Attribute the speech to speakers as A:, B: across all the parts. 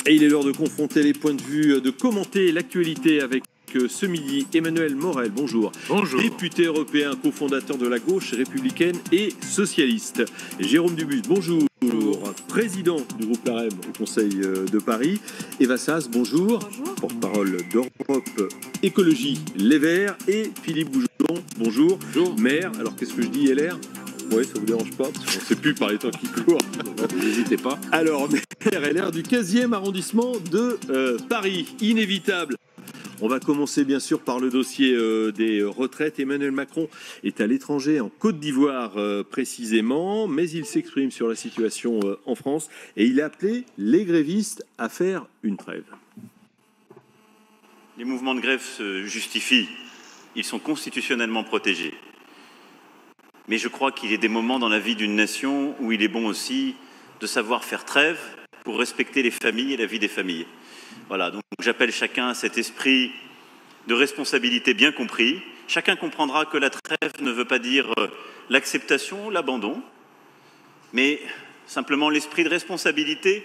A: Et il est l'heure de confronter les points de vue, de commenter l'actualité avec ce midi Emmanuel Morel, bonjour.
B: Bonjour.
A: Député européen, cofondateur de la gauche républicaine et socialiste. Et Jérôme Dubus, bonjour. Bonjour. Président du groupe LAREM au Conseil de Paris. Eva Sas, bonjour.
C: Bonjour.
A: Porte-parole d'Europe Écologie Les Verts. Et Philippe Bougeon, bonjour.
B: Bonjour.
A: Maire, alors qu'est-ce que je dis, LR? Oui, ça vous dérange pas, parce qu'on ne sait plus par les temps qui courent.
B: N'hésitez pas.
A: Alors, maire LR du 15e arrondissement de Paris, inévitable. On va commencer bien sûr par le dossier des retraites. Emmanuel Macron est à l'étranger, en Côte d'Ivoire précisément, mais il s'exprime sur la situation en France et il a appelé les grévistes à faire une trêve.
D: Les mouvements de grève se justifient, ils sont constitutionnellement protégés. Mais je crois qu'il y a des moments dans la vie d'une nation où il est bon aussi de savoir faire trêve pour respecter les familles et la vie des familles. Voilà, donc j'appelle chacun à cet esprit de responsabilité bien compris. Chacun comprendra que la trêve ne veut pas dire l'acceptation, l'abandon, mais simplement l'esprit de responsabilité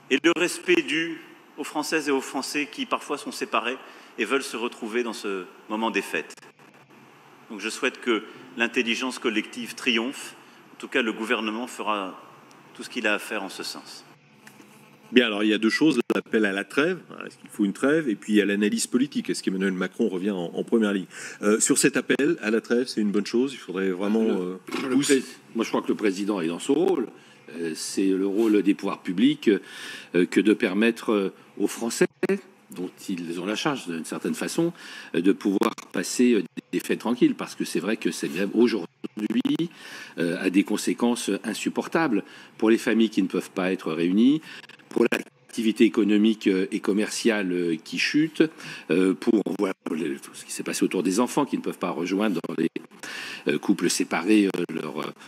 D: et le respect dû aux Françaises et aux Français qui parfois sont séparés et veulent se retrouver dans ce moment des fêtes. Donc je souhaite que l'intelligence collective triomphe. En tout cas, le gouvernement fera tout ce qu'il a à faire en ce sens.
A: Bien, alors il y a deux choses, l'appel à la trêve, est-ce qu'il faut une trêve, et puis il y a l'analyse politique, est-ce qu'Emmanuel Macron revient en première ligne. Sur cet appel à la trêve, c'est une bonne chose, il faudrait vraiment pousser.
B: Moi, je crois que le président est dans son rôle. C'est le rôle des pouvoirs publics que de permettre aux Français, dont ils ont la charge d'une certaine façon, de pouvoir passer des fêtes tranquilles, parce que c'est vrai que cette grève aujourd'hui a des conséquences insupportables pour les familles qui ne peuvent pas être réunies, pour l'activité économique et commerciale qui chute, pour voilà, ce qui s'est passé autour des enfants qui ne peuvent pas rejoindre dans les couples séparés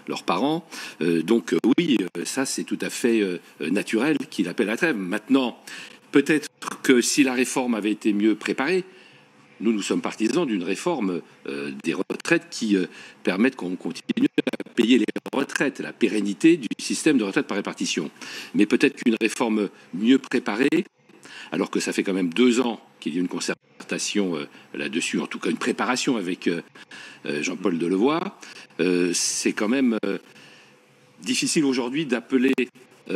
B: leurs parents. Donc oui, ça c'est tout à fait naturel qu'il appelle à la trêve. Maintenant, peut-être que si la réforme avait été mieux préparée, nous sommes partisans d'une réforme des retraites qui permette qu'on continue à payer les retraites, la pérennité du système de retraite par répartition. Mais peut-être qu'une réforme mieux préparée, alors que ça fait quand même 2 ans qu'il y a une concertation là-dessus, en tout cas une préparation avec Jean-Paul Delevoye, c'est quand même difficile aujourd'hui d'appeler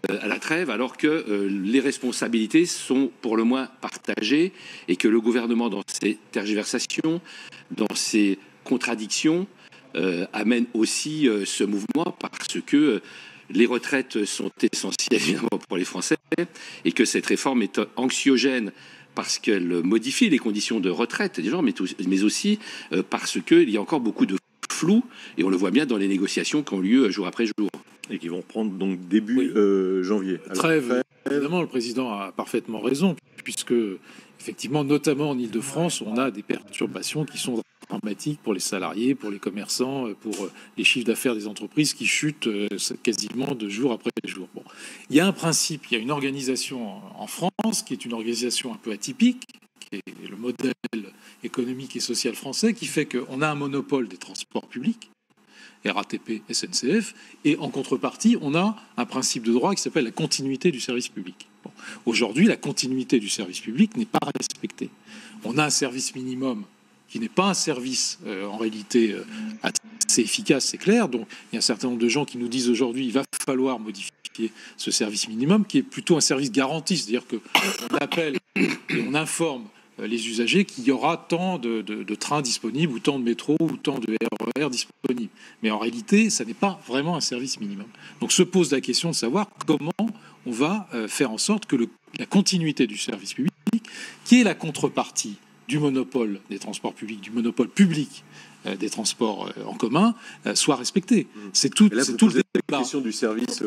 B: à la trêve, alors que les responsabilités sont pour le moins partagées et que le gouvernement, dans ses tergiversations, dans ses contradictions, amène aussi ce mouvement parce que les retraites sont essentielles évidemment pour les Français et que cette réforme est anxiogène parce qu'elle modifie les conditions de retraite des gens, mais aussi parce qu'il y a encore beaucoup de flou, et on le voit bien dans les négociations qui ont lieu jour après jour.
A: Et qui vont prendre donc début janvier.
E: Trêve, évidemment, le président a parfaitement raison, puisque, effectivement, notamment en Île-de-France, on a des perturbations qui sont dramatiques pour les salariés, pour les commerçants, pour les chiffres d'affaires des entreprises qui chutent quasiment de jour après jour. Bon. Il y a un principe, il y a une organisation en France qui est une organisation un peu atypique, qui est le modèle économique et social français, qui fait qu'on a un monopole des transports publics, RATP, SNCF, et en contrepartie, on a un principe de droit qui s'appelle la continuité du service public. Bon. Aujourd'hui, la continuité du service public n'est pas respectée. On a un service minimum qui n'est pas un service en réalité assez efficace, c'est clair. Donc il y a un certain nombre de gens qui nous disent aujourd'hui il va falloir modifier ce service minimum, qui est plutôt un service garanti, c'est-à-dire qu'on appelle et on informe les usagers qu'il y aura tant de trains disponibles, ou tant de métros, ou tant de RER disponibles. Mais en réalité, ça n'est pas vraiment un service minimum. Donc se pose la question de savoir comment on va faire en sorte que la continuité du service public, qui est la contrepartie du monopole des transports publics, du monopole public des transports en commun, soit respectée. C'est tout le débat.
A: La question du service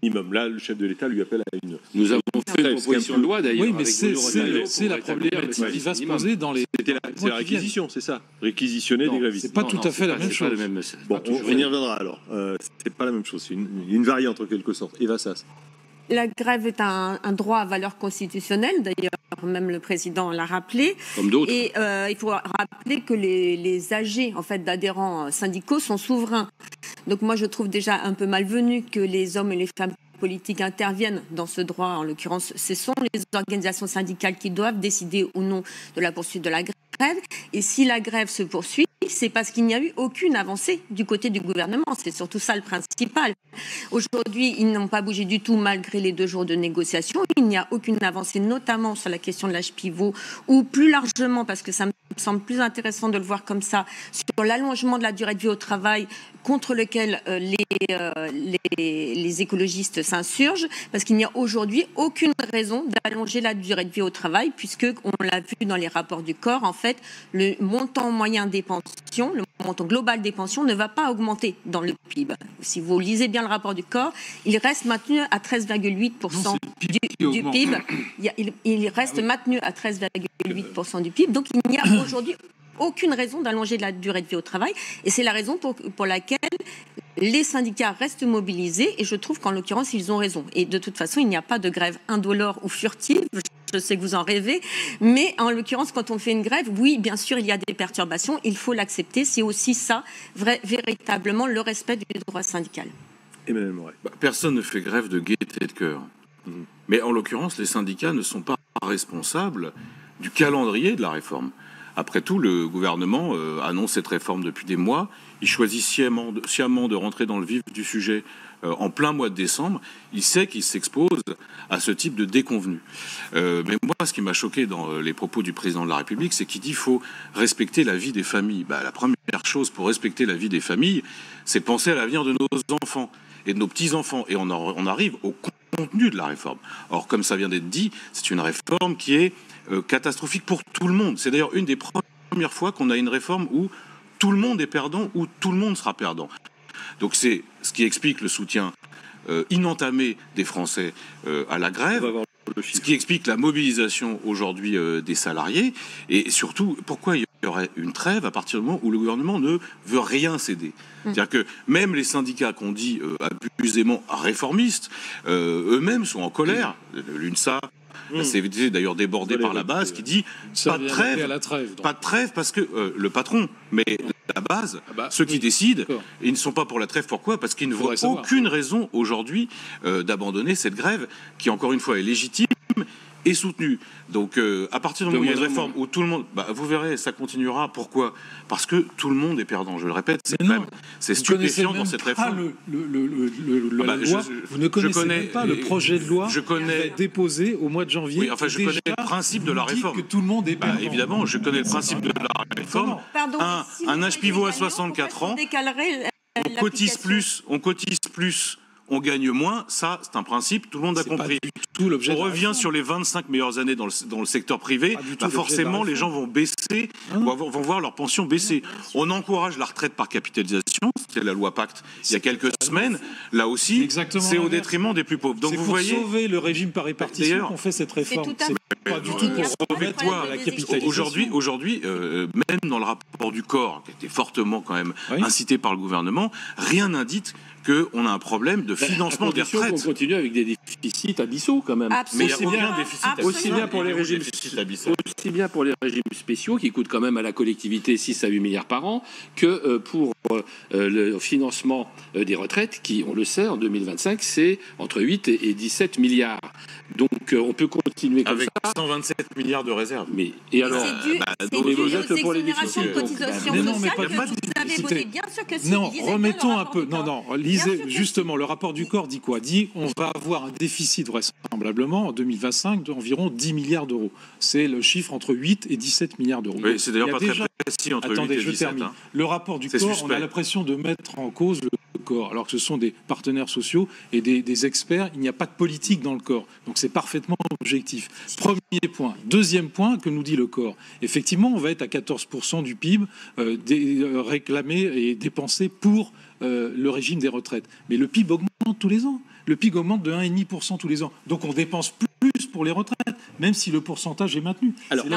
A: minimum. Là, le chef de l'État lui appelle à une...
B: Nous avons fait une proposition de loi, d'ailleurs.
E: Oui, mais c'est la problématique qui va se poser dans les...
A: C'est la réquisition, c'est ça. Réquisitionner des grévistes.
E: C'est pas tout à fait la même chose.
A: Bon, on y reviendra alors. C'est pas la même chose. C'est une variante en quelque sorte. Eva Sas.
C: La grève est un droit à valeur constitutionnelle, d'ailleurs même le président l'a rappelé.
B: Comme d'autres.
C: Et il faut rappeler que les AG en fait, d'adhérents syndicaux sont souverains. Donc moi je trouve déjà un peu malvenu que les hommes et les femmes politique interviennent dans ce droit. En l'occurrence, ce sont les organisations syndicales qui doivent décider ou non de la poursuite de la grève. Et si la grève se poursuit, c'est parce qu'il n'y a eu aucune avancée du côté du gouvernement. C'est surtout ça le principal. Aujourd'hui, ils n'ont pas bougé du tout malgré les 2 jours de négociation. Il n'y a aucune avancée, notamment sur la question de l'âge pivot, ou plus largement, parce que ça me semble plus intéressant de le voir comme ça, sur l'allongement de la durée de vie au travail, contre lequel les écologistes s'insurgent, parce qu'il n'y a aujourd'hui aucune raison d'allonger la durée de vie au travail, puisque, on l'a vu dans les rapports du corps, en fait, le montant moyen des pensions, le montant global des pensions ne va pas augmenter dans le PIB. Si vous lisez bien le rapport du corps, il reste maintenu à 13,8% du PIB. Il reste maintenu à 13,8% du PIB. Donc il n'y a aujourd'hui aucune raison d'allonger la durée de vie au travail. Et c'est la raison pour laquelle les syndicats restent mobilisés. Et je trouve qu'en l'occurrence, ils ont raison. Et de toute façon, il n'y a pas de grève indolore ou furtive. Je sais que vous en rêvez. Mais en l'occurrence, quand on fait une grève, oui, bien sûr, il y a des perturbations. Il faut l'accepter. C'est aussi ça, véritablement, le respect du droit syndical.
A: Emmanuel Moret.
F: Personne ne fait grève de gaieté de cœur. Mais en l'occurrence, les syndicats ne sont pas responsables du calendrier de la réforme. Après tout, le gouvernement annonce cette réforme depuis des mois. Il choisit sciemment de rentrer dans le vif du sujet en plein mois de décembre. Il sait qu'il s'expose à ce type de déconvenus. Mais moi, ce qui m'a choqué dans les propos du président de la République, c'est qu'il dit qu'il faut respecter la vie des familles. La première chose pour respecter la vie des familles, c'est penser à l'avenir de nos enfants et de nos petits-enfants. Et on arrive au contenu de la réforme. Or, comme ça vient d'être dit, c'est une réforme qui est catastrophique pour tout le monde. C'est d'ailleurs une des premières fois qu'on a une réforme où tout le monde est perdant, où tout le monde sera perdant. Donc c'est ce qui explique le soutien inentamé des Français à la grève, ce qui explique la mobilisation aujourd'hui des salariés, et surtout pourquoi il y aurait une trêve à partir du moment où le gouvernement ne veut rien céder. C'est-à-dire que même les syndicats qu'on dit abusément réformistes, eux-mêmes sont en colère. L'UNSA, la CFDT d'ailleurs débordée par la base, qui dit pas de trêve parce que le patron, mais la base, ceux qui décident, ils ne sont pas pour la trêve. Pourquoi ? Parce qu'ils ne voient aucune raison aujourd'hui d'abandonner cette grève qui, encore une fois, est légitime et soutenue. Donc à partir du moment où il y a une réforme où tout le monde, vous verrez, ça continuera. Pourquoi ? Parce que tout le monde est perdant. Je le répète, c'est stupéfiant dans cette réforme.
E: La loi, vous ne connaissez même pas le projet de loi qui est déposé au mois de janvier.
F: Oui, enfin, je connais le principe de la réforme.
E: Que tout le monde est perdant.
F: Évidemment, je connais le principe de la réforme. Un âge pivot à 64 ans, on cotise plus, on gagne moins, ça c'est un principe, tout le monde a compris. On revient sur les 25 meilleures années dans le secteur privé, forcément les gens vont baisser, vont voir leur pension baisser. On encourage la retraite par capitalisation, c'était la loi Pacte il y a quelques semaines, là aussi c'est au détriment des plus pauvres. Donc vous voyez,
E: sauver le régime par répartition qu'on fait cette réforme. Pas du tout pour remettre la capitalisation.
F: Aujourd'hui, même dans le rapport du corps, qui a été fortement quand même incité par le gouvernement, rien n'indique qu'on a un problème de financement des retraites.
B: On continue avec des déficits abyssaux quand même.
F: Mais il y a aucun déficit
B: aussi bien pour les régimes spéciaux qui coûtent quand même à la collectivité 6 à 8 milliards par an que pour le financement des retraites qui, on le sait, en 2025, c'est entre 8 et 17 milliards. Donc on peut continuer comme
F: avec
B: ça.
F: 127 milliards de réserves.
C: Et alors, c'est dû aux exonérations de cotisations sociales que vous avez voté. Bien sûr que si.
E: Non, remettons un peu. Non, lisez justement, le rapport du corps dit quoi ? Dit on va avoir un déficit vraisemblablement en 2025 d'environ 10 milliards d'euros. C'est le chiffre entre 8 et 17 milliards d'euros.
F: Oui, c'est d'ailleurs pas très précis entre 8 et 17.
E: Termine. Le rapport du corps, on a l'impression de mettre en cause le corps, alors que ce sont des partenaires sociaux et des experts. Il n'y a pas de politique dans le corps. Donc c'est parfaitement objectif. Premier point. Deuxième point que nous dit le corps. Effectivement, on va être à 14% du PIB réclamé et dépensé pour le régime des retraites. Mais le PIB augmente tous les ans. Le PIB augmente de 1,5% tous les ans. Donc on dépense plus pour les retraites, même si le pourcentage est maintenu.
A: Alors,
C: je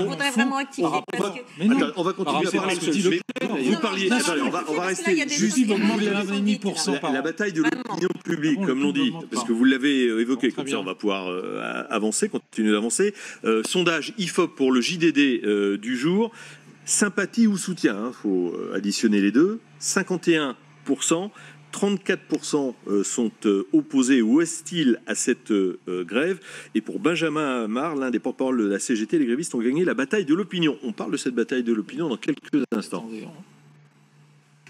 C: voudrais vraiment rectifier.
A: On va continuer à parler. Vous parliez, on va rester juste la bataille de l'opinion publique, comme l'on dit, parce que vous l'avez évoqué, comme ça on va pouvoir avancer, continuer d'avancer. Sondage IFOP pour le JDD du jour. Sympathie ou soutien, faut additionner les deux. 51% 34% sont opposés ou hostiles à cette grève. Et pour Benjamin Amar, l'un des porte-parole de la CGT, les grévistes ont gagné la bataille de l'opinion. On parle de cette bataille de l'opinion dans quelques instants.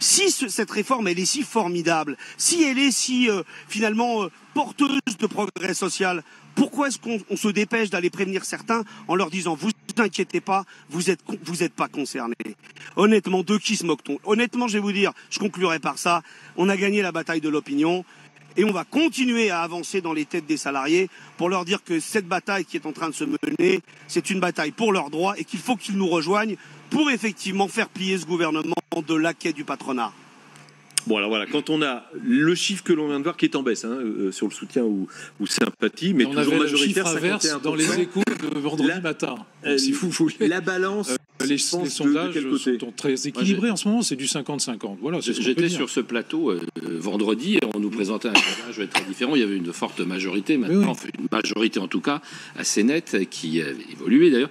G: Si cette réforme, elle est si formidable, si elle est si finalement porteuse de progrès social, pourquoi est-ce qu'on se dépêche d'aller prévenir certains en leur disant vous inquiétez pas, vous êtes pas concernés. Honnêtement, de qui se moque-t-on? Honnêtement, je vais vous dire, je conclurai par ça, on a gagné la bataille de l'opinion et on va continuer à avancer dans les têtes des salariés pour leur dire que cette bataille qui est en train de se mener, c'est une bataille pour leurs droits et qu'il faut qu'ils nous rejoignent pour effectivement faire plier ce gouvernement de laquais du patronat.
A: Bon, alors voilà, quand on a le chiffre que l'on vient de voir qui est en baisse sur le soutien ou sympathie, mais
E: on
A: toujours
E: avait
A: majoritaire,
E: le chiffre inverse dans les échos de vendredi matin. Si vous voulez.
A: La balance,
E: les sondages sont très équilibrés en ce moment, c'est du 50-50. Voilà,
B: j'étais sur ce plateau vendredi et on nous présentait un sondage très différent. Il y avait une forte majorité, maintenant, oui. Une majorité en tout cas assez nette, qui a évolué d'ailleurs,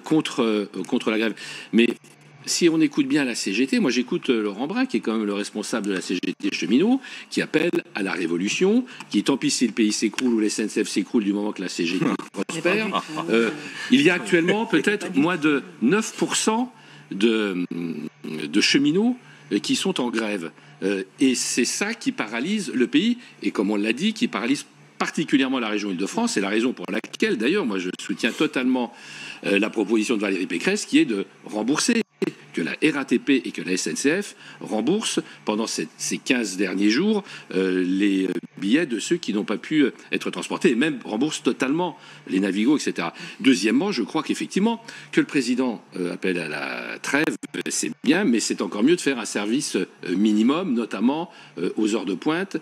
B: contre la grève. Mais si on écoute bien la CGT, moi j'écoute Laurent Bras, qui est quand même le responsable de la CGT cheminot, qui appelle à la révolution, qui tant pis si le pays s'écroule ou la SNCF s'écroule du moment que la CGT prospère. Il y a actuellement peut-être moins de 9% de cheminots qui sont en grève. Et c'est ça qui paralyse le pays, et comme on l'a dit, qui paralyse particulièrement la région Île-de-France. C'est la raison pour laquelle, d'ailleurs, moi je soutiens totalement la proposition de Valérie Pécresse, qui est de rembourser, que la RATP et que la SNCF remboursent pendant ces 15 derniers jours les billets de ceux qui n'ont pas pu être transportés, et même remboursent totalement les navigos, etc. Deuxièmement, je crois qu'effectivement, que le président appelle à la trêve, c'est bien, mais c'est encore mieux de faire un service minimum, notamment aux heures de pointe,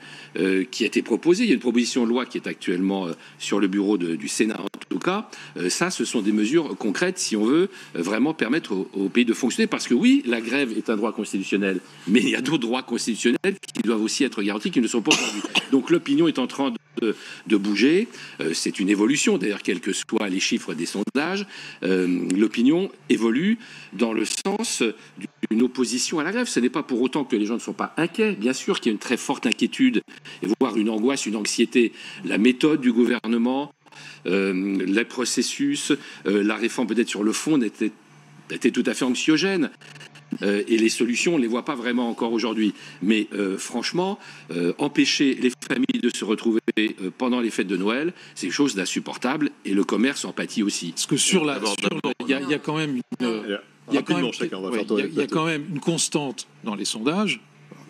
B: qui a été proposé. Il y a une proposition de loi qui est actuellement sur le bureau du Sénat, en tout cas. Ça, ce sont des mesures concrètes si on veut vraiment permettre au pays de fonctionner. Parce que oui, la grève est un droit constitutionnel, mais il y a d'autres droits constitutionnels qui doivent aussi être garantis, qui ne sont pas aujourd'hui. Donc l'opinion est en train de bouger. C'est une évolution, d'ailleurs, quels que soient les chiffres des sondages. L'opinion évolue dans le sens d'une opposition à la grève. Ce n'est pas pour autant que les gens ne sont pas inquiets. Bien sûr qu'il y a une très forte inquiétude, voire une angoisse, une anxiété. La méthode du gouvernement, les processus, la réforme peut-être sur le fond était tout à fait anxiogène. Et les solutions, on ne les voit pas vraiment encore aujourd'hui. Mais franchement, empêcher les familles de se retrouver pendant les fêtes de Noël, c'est quelque chose d'insupportable. Et le commerce en pâtit aussi.
E: Parce que il y a quand même une constante dans les sondages.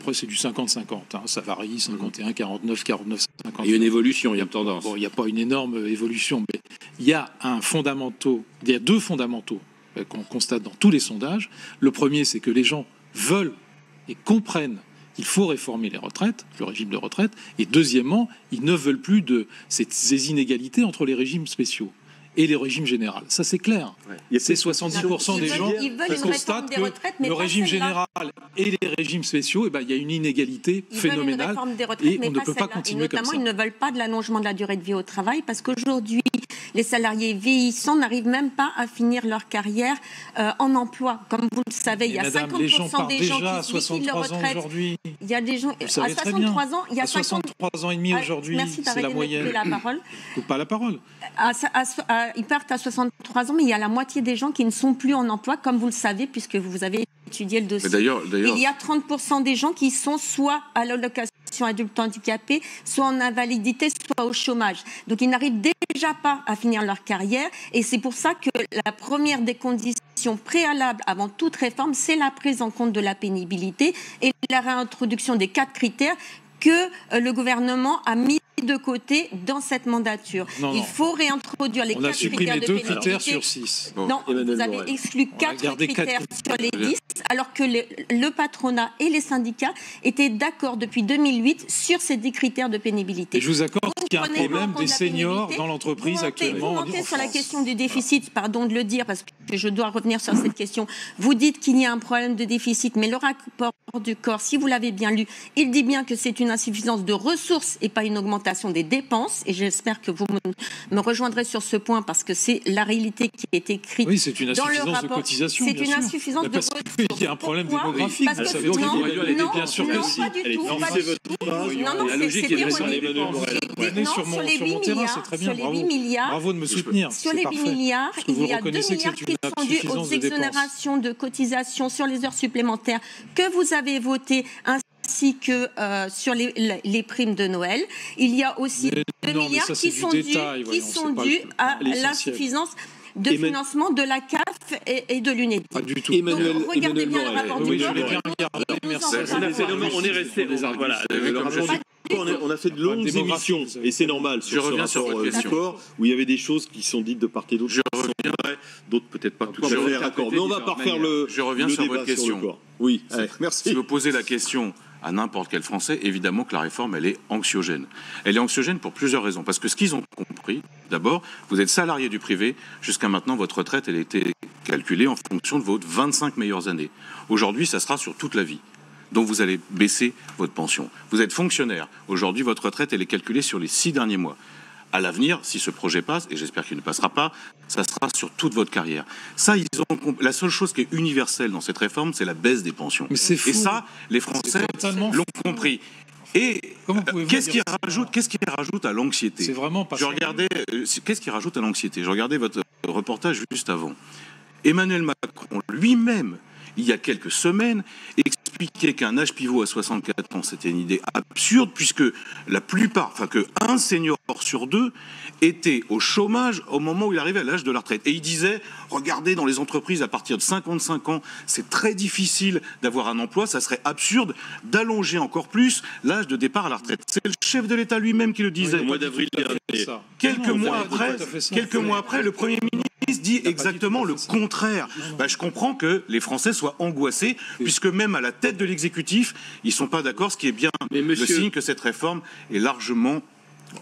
E: Après, c'est du 50-50. Ça varie, 51, 49, 49, 50.
B: Il y a une évolution, il y a une tendance.
E: Bon, il n'y a pas une énorme évolution, mais il y a deux fondamentaux qu'on constate dans tous les sondages. Le premier, c'est que les gens veulent et comprennent qu'il faut réformer les retraites, le régime de retraite. Et deuxièmement, ils ne veulent plus de ces inégalités entre les régimes spéciaux et les régimes généraux. Ça, c'est clair. Ouais. C'est 70% des gens qui constatent que le régime général et les régimes spéciaux, il y a une inégalité phénoménale et on ne peut pas continuer comme ça.
C: Ils ne veulent pas de l'allongement de la durée de vie au travail parce qu'aujourd'hui, les salariés vieillissants n'arrivent même pas à finir leur carrière en emploi. Comme vous le savez, il y a 50% des gens qui suicident leur retraite. Il y a des gens à 63 ans, il y a
E: 63 ans et demi aujourd'hui, c'est la moyenne.
C: La parole.
E: Pas la parole.
C: Ils partent à 63 ans, mais il y a la moitié des gens qui ne sont plus en emploi, comme vous le savez, puisque vous avez étudié le dossier.
F: D'ailleurs,
C: il y a 30% des gens qui sont soit à l'allocation adulte handicapé, soit en invalidité, soit au chômage. Donc ils n'arrivent déjà pas à finir leur carrière, et c'est pour ça que la première des conditions préalables avant toute réforme, c'est la prise en compte de la pénibilité et la réintroduction des 4 critères que le gouvernement a mis de côté dans cette mandature. Il faut réintroduire les 4 critères de pénibilité.
E: On a supprimé 2 critères sur 6.
C: Non, vous avez exclu 4 critères sur les 10, alors que le patronat et les syndicats étaient d'accord depuis 2008 sur ces 10 critères de pénibilité.
E: Et je vous accorde qu'il y a un problème des seniors dans l'entreprise actuellement.
C: Vous mentez sur la question du déficit, pardon de le dire, parce que je dois revenir sur cette question. Vous dites qu'il y a un problème de déficit, mais le rapport du corps, si vous l'avez bien lu, il dit bien que c'est une insuffisance de ressources et pas une augmentation augmentation des dépenses, et j'espère que vous me rejoindrez sur ce point, parce que c'est la réalité qui est écrite
E: Oui, c'est une
C: dans le
E: insuffisance de
C: rapport.
E: cotisation.
C: C'est
E: bien
C: une
E: sûr.
C: insuffisance de
E: Parce
C: ressources.
E: qu'il y a un problème
C: Pourquoi
E: démographique.
C: Parce
E: Vous
C: que
E: savez,
C: non,
E: bien sûr que
C: non,
E: si.
C: pas du tout.
A: Allez,
C: Pas
A: finissez
C: du
A: votre
C: tout.
A: phrase.
C: Non, non,
B: La logique
C: c'est
B: est
C: erroné.
B: sur les
A: Emmanuel Morel.
E: Venez
C: Non,
E: sur
C: sur les 8
E: mon terrain,
C: milliards,
E: c'est très bien.
C: sur les 8
E: Bravo.
C: milliards,
E: Bravo de me soutenir.
C: sur
E: c'est
C: les 8
E: parfait.
C: milliards,
E: Parce que vous
C: il y a 2
E: reconnaissez que
C: milliards
E: c'est
C: qui
E: une
C: sont dus
E: insuffisance
C: aux
E: de dépenses.
C: exonérations de cotisations sur les heures supplémentaires que vous avez votées, ainsi que sur les primes de Noël. Il y a aussi
E: Mais
C: 2
E: non, mais
C: milliards
E: ça,
C: qui
E: c'est du
C: sont
E: détail,
C: dus,
E: voyons,
C: qui
E: c'est
C: sont
E: pas
C: dus à
E: l'essentiel.
C: l'insuffisance de
A: Emmanuel-
C: financement de la CAF et de l'UNEDIC.
E: Pas du tout.
A: Emmanuel,
C: Donc, regardez bien le
A: Morel.
C: rapport
E: Oui,
C: du
E: je l'ai
C: corps.
E: bien regardé.
C: Nous
E: Merci.
C: en reparlons.
A: On est resté
B: des arguments.
A: voilà,
F: Oui,
A: le
F: comme
A: rapport
F: je
A: du corps, on a fait de longues
E: démographie,
A: émissions
E: vous savez.
A: et c'est normal
F: Je
A: sur ce
F: reviens sur
A: rapport
F: votre
A: du
F: question.
A: corps où il y avait des choses qui sont dites de part et d'autre.
F: Je
A: qui sont
F: reviens.
A: vraies, d'autres peut-être pas tout à
B: on peut
A: fait
B: l'interpréter
A: raccord. Mais on va pas
B: différentes
A: refaire le
F: Je reviens
A: le
F: sur
A: débat
F: votre question.
A: le corps. Oui, allez,
F: Si
A: merci.
F: vous posez la question à n'importe quel Français, évidemment que la réforme, elle est anxiogène. Elle est anxiogène pour plusieurs raisons. Parce que ce qu'ils ont compris, d'abord, vous êtes salarié du privé. Jusqu'à maintenant, votre retraite, elle a été calculée en fonction de vos 25 meilleures années. Aujourd'hui, ça sera sur toute la vie. Donc vous allez baisser votre pension. Vous êtes fonctionnaire. Aujourd'hui, votre retraite, elle est calculée sur les 6 derniers mois. À l'avenir, si ce projet passe, et j'espère qu'il ne passera pas, ça sera sur toute votre carrière. Ça, la seule chose qui est universelle dans cette réforme, c'est la baisse des pensions.
E: Mais c'est fou.
F: Et ça, les Français
E: totalement
F: l'ont compris. Et
E: Comment pouvez-vous
F: qu'est-ce qui
E: dire ça
F: rajoute à l'anxiété?
E: C'est vraiment pas ça.
F: Qu'est-ce qui rajoute à l'anxiété? Je regardais votre reportage juste avant. Emmanuel Macron lui-même, il y a quelques semaines, expliquait qu'un âge pivot à 64 ans, c'était une idée absurde, puisque la plupart, enfin que un senior sur deux était au chômage au moment où il arrivait à l'âge de la retraite. Et il disait, regardez, dans les entreprises, à partir de 55 ans, c'est très difficile d'avoir un emploi, ça serait absurde d'allonger encore plus l'âge de départ à la retraite. C'est le chef de l'État lui-même qui le disait.
A: Au mois d'avril dernier.
F: Quelques mois après, le Premier ministre dit exactement le contraire. Je comprends que les Français soient angoissés, puisque même à la tête de l'exécutif, ils ne sont pas d'accord, ce qui est bien le signe que cette réforme est largement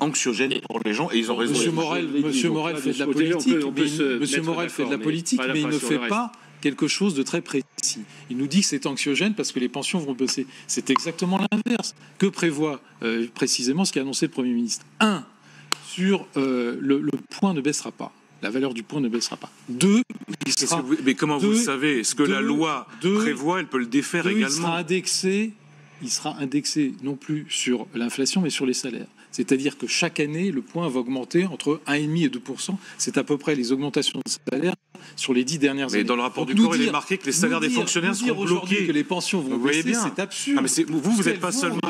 F: anxiogène pour les gens, et ils ont raison.
E: Monsieur Morel fait de la politique, mais il ne fait pas quelque chose de très précis. Il nous dit que c'est anxiogène parce que les pensions vont baisser. C'est exactement l'inverse. Que prévoit précisément ce qu'a annoncé le Premier ministre? 1. Sur le point ne baissera pas. La valeur du point ne baissera pas. 2.
F: Mais comment vous le savez? Ce que la loi prévoit, elle peut le défaire également. Il sera indexé non plus sur l'inflation, mais sur les salaires. C'est-à-dire que chaque année, le point va augmenter entre 1,5 et 2%. C'est à peu près les augmentations de salaire sur les 10 dernières années. Mais dans le rapport du corps, il est marqué que les salaires des fonctionnaires seront bloqués.
E: Que les pensions vont baisser, c'est absurde.
F: Ah, mais vous n'êtes pas seulement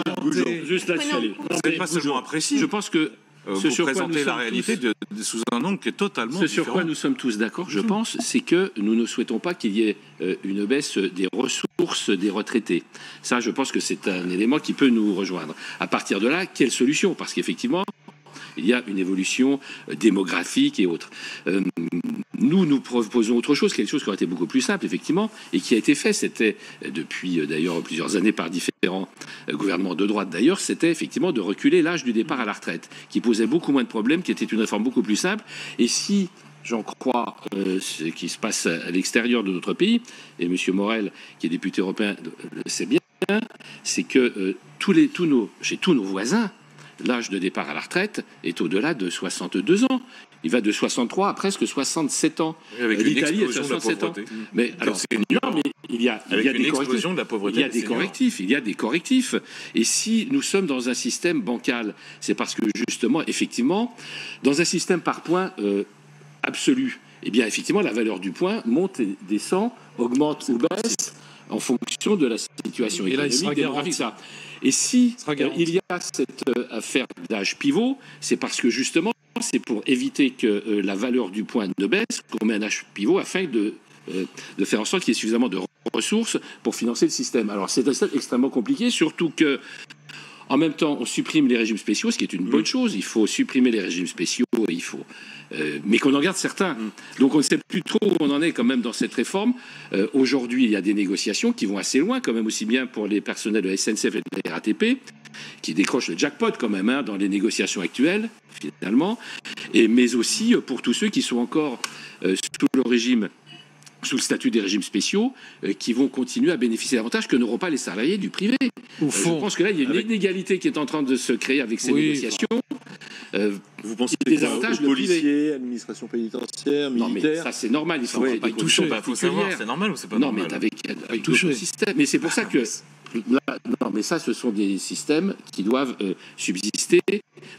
B: juste là-dessus.
F: Vous n'êtes pas seulement imprécis.
B: Je pense que
F: vous présentez la réalité sous un angle qui est totalement différent.
B: Ce sur quoi nous sommes tous d'accord, je pense, c'est que nous ne souhaitons pas qu'il y ait une baisse des ressources des retraités. Ça, je pense que c'est un élément qui peut nous rejoindre. À partir de là, quelle solution? Parce qu'effectivement, il y a une évolution démographique et autres. Nous proposons autre chose, quelque chose qui aurait été beaucoup plus simple, effectivement, et qui a été fait. C'était, depuis d'ailleurs plusieurs années par différents gouvernements de droite d'ailleurs, c'était effectivement de reculer l'âge du départ à la retraite, qui posait beaucoup moins de problèmes, qui était une réforme beaucoup plus simple. Et si j'en crois ce qui se passe à l'extérieur de notre pays, et M. Morel, qui est député européen, le sait bien, c'est que chez tous nos voisins, l'âge de départ à la retraite est au-delà de 62 ans. Il va de 63 à presque 67 ans.
F: Avec
B: l'Italie est 67 ans. Mais alors, non, mais il y a des correctifs.
F: De la pauvreté.
B: Il y a des correctifs. Et si nous sommes dans un système bancal, c'est parce que justement, effectivement, dans un système par points absolu, eh bien, effectivement, la valeur du point monte et descend, augmente ou baisse en fonction de la situation économique, démographique, ça. Et si il y a cette affaire d'âge pivot, c'est parce que justement, c'est pour éviter que la valeur du point ne baisse qu'on met un âge pivot afin de faire en sorte qu'il y ait suffisamment de ressources pour financer le système. Alors c'est extrêmement compliqué, surtout que en même temps, on supprime les régimes spéciaux, ce qui est une bonne chose. Il faut supprimer les régimes spéciaux, mais qu'on en garde certains. Donc on ne sait plus trop où on en est quand même dans cette réforme. Aujourd'hui, il y a des négociations qui vont assez loin, quand même aussi bien pour les personnels de la SNCF et de la RATP, qui décrochent le jackpot quand même dans les négociations actuelles, finalement, mais aussi pour tous ceux qui sont encore sous le statut des régimes spéciaux, qui vont continuer à bénéficier d'avantages que n'auront pas les salariés du privé. Je pense que là, il y a une inégalité qui est en train de se créer avec ces négociations.
A: Vous pensez
B: des
A: quoi
B: avantages,
A: aux
B: le
A: policiers, administration pénitentiaire,
B: Non, mais
A: militaire?
B: ça c'est normal, il faut
A: Ouais,
B: pas
A: il
B: y toucher.
F: Il faut savoir, c'est normal ou c'est pas
B: Non,
F: normal?
B: mais avec d'autres systèmes. Mais c'est pour ça que là, non, mais ça, ce sont des systèmes qui doivent subsister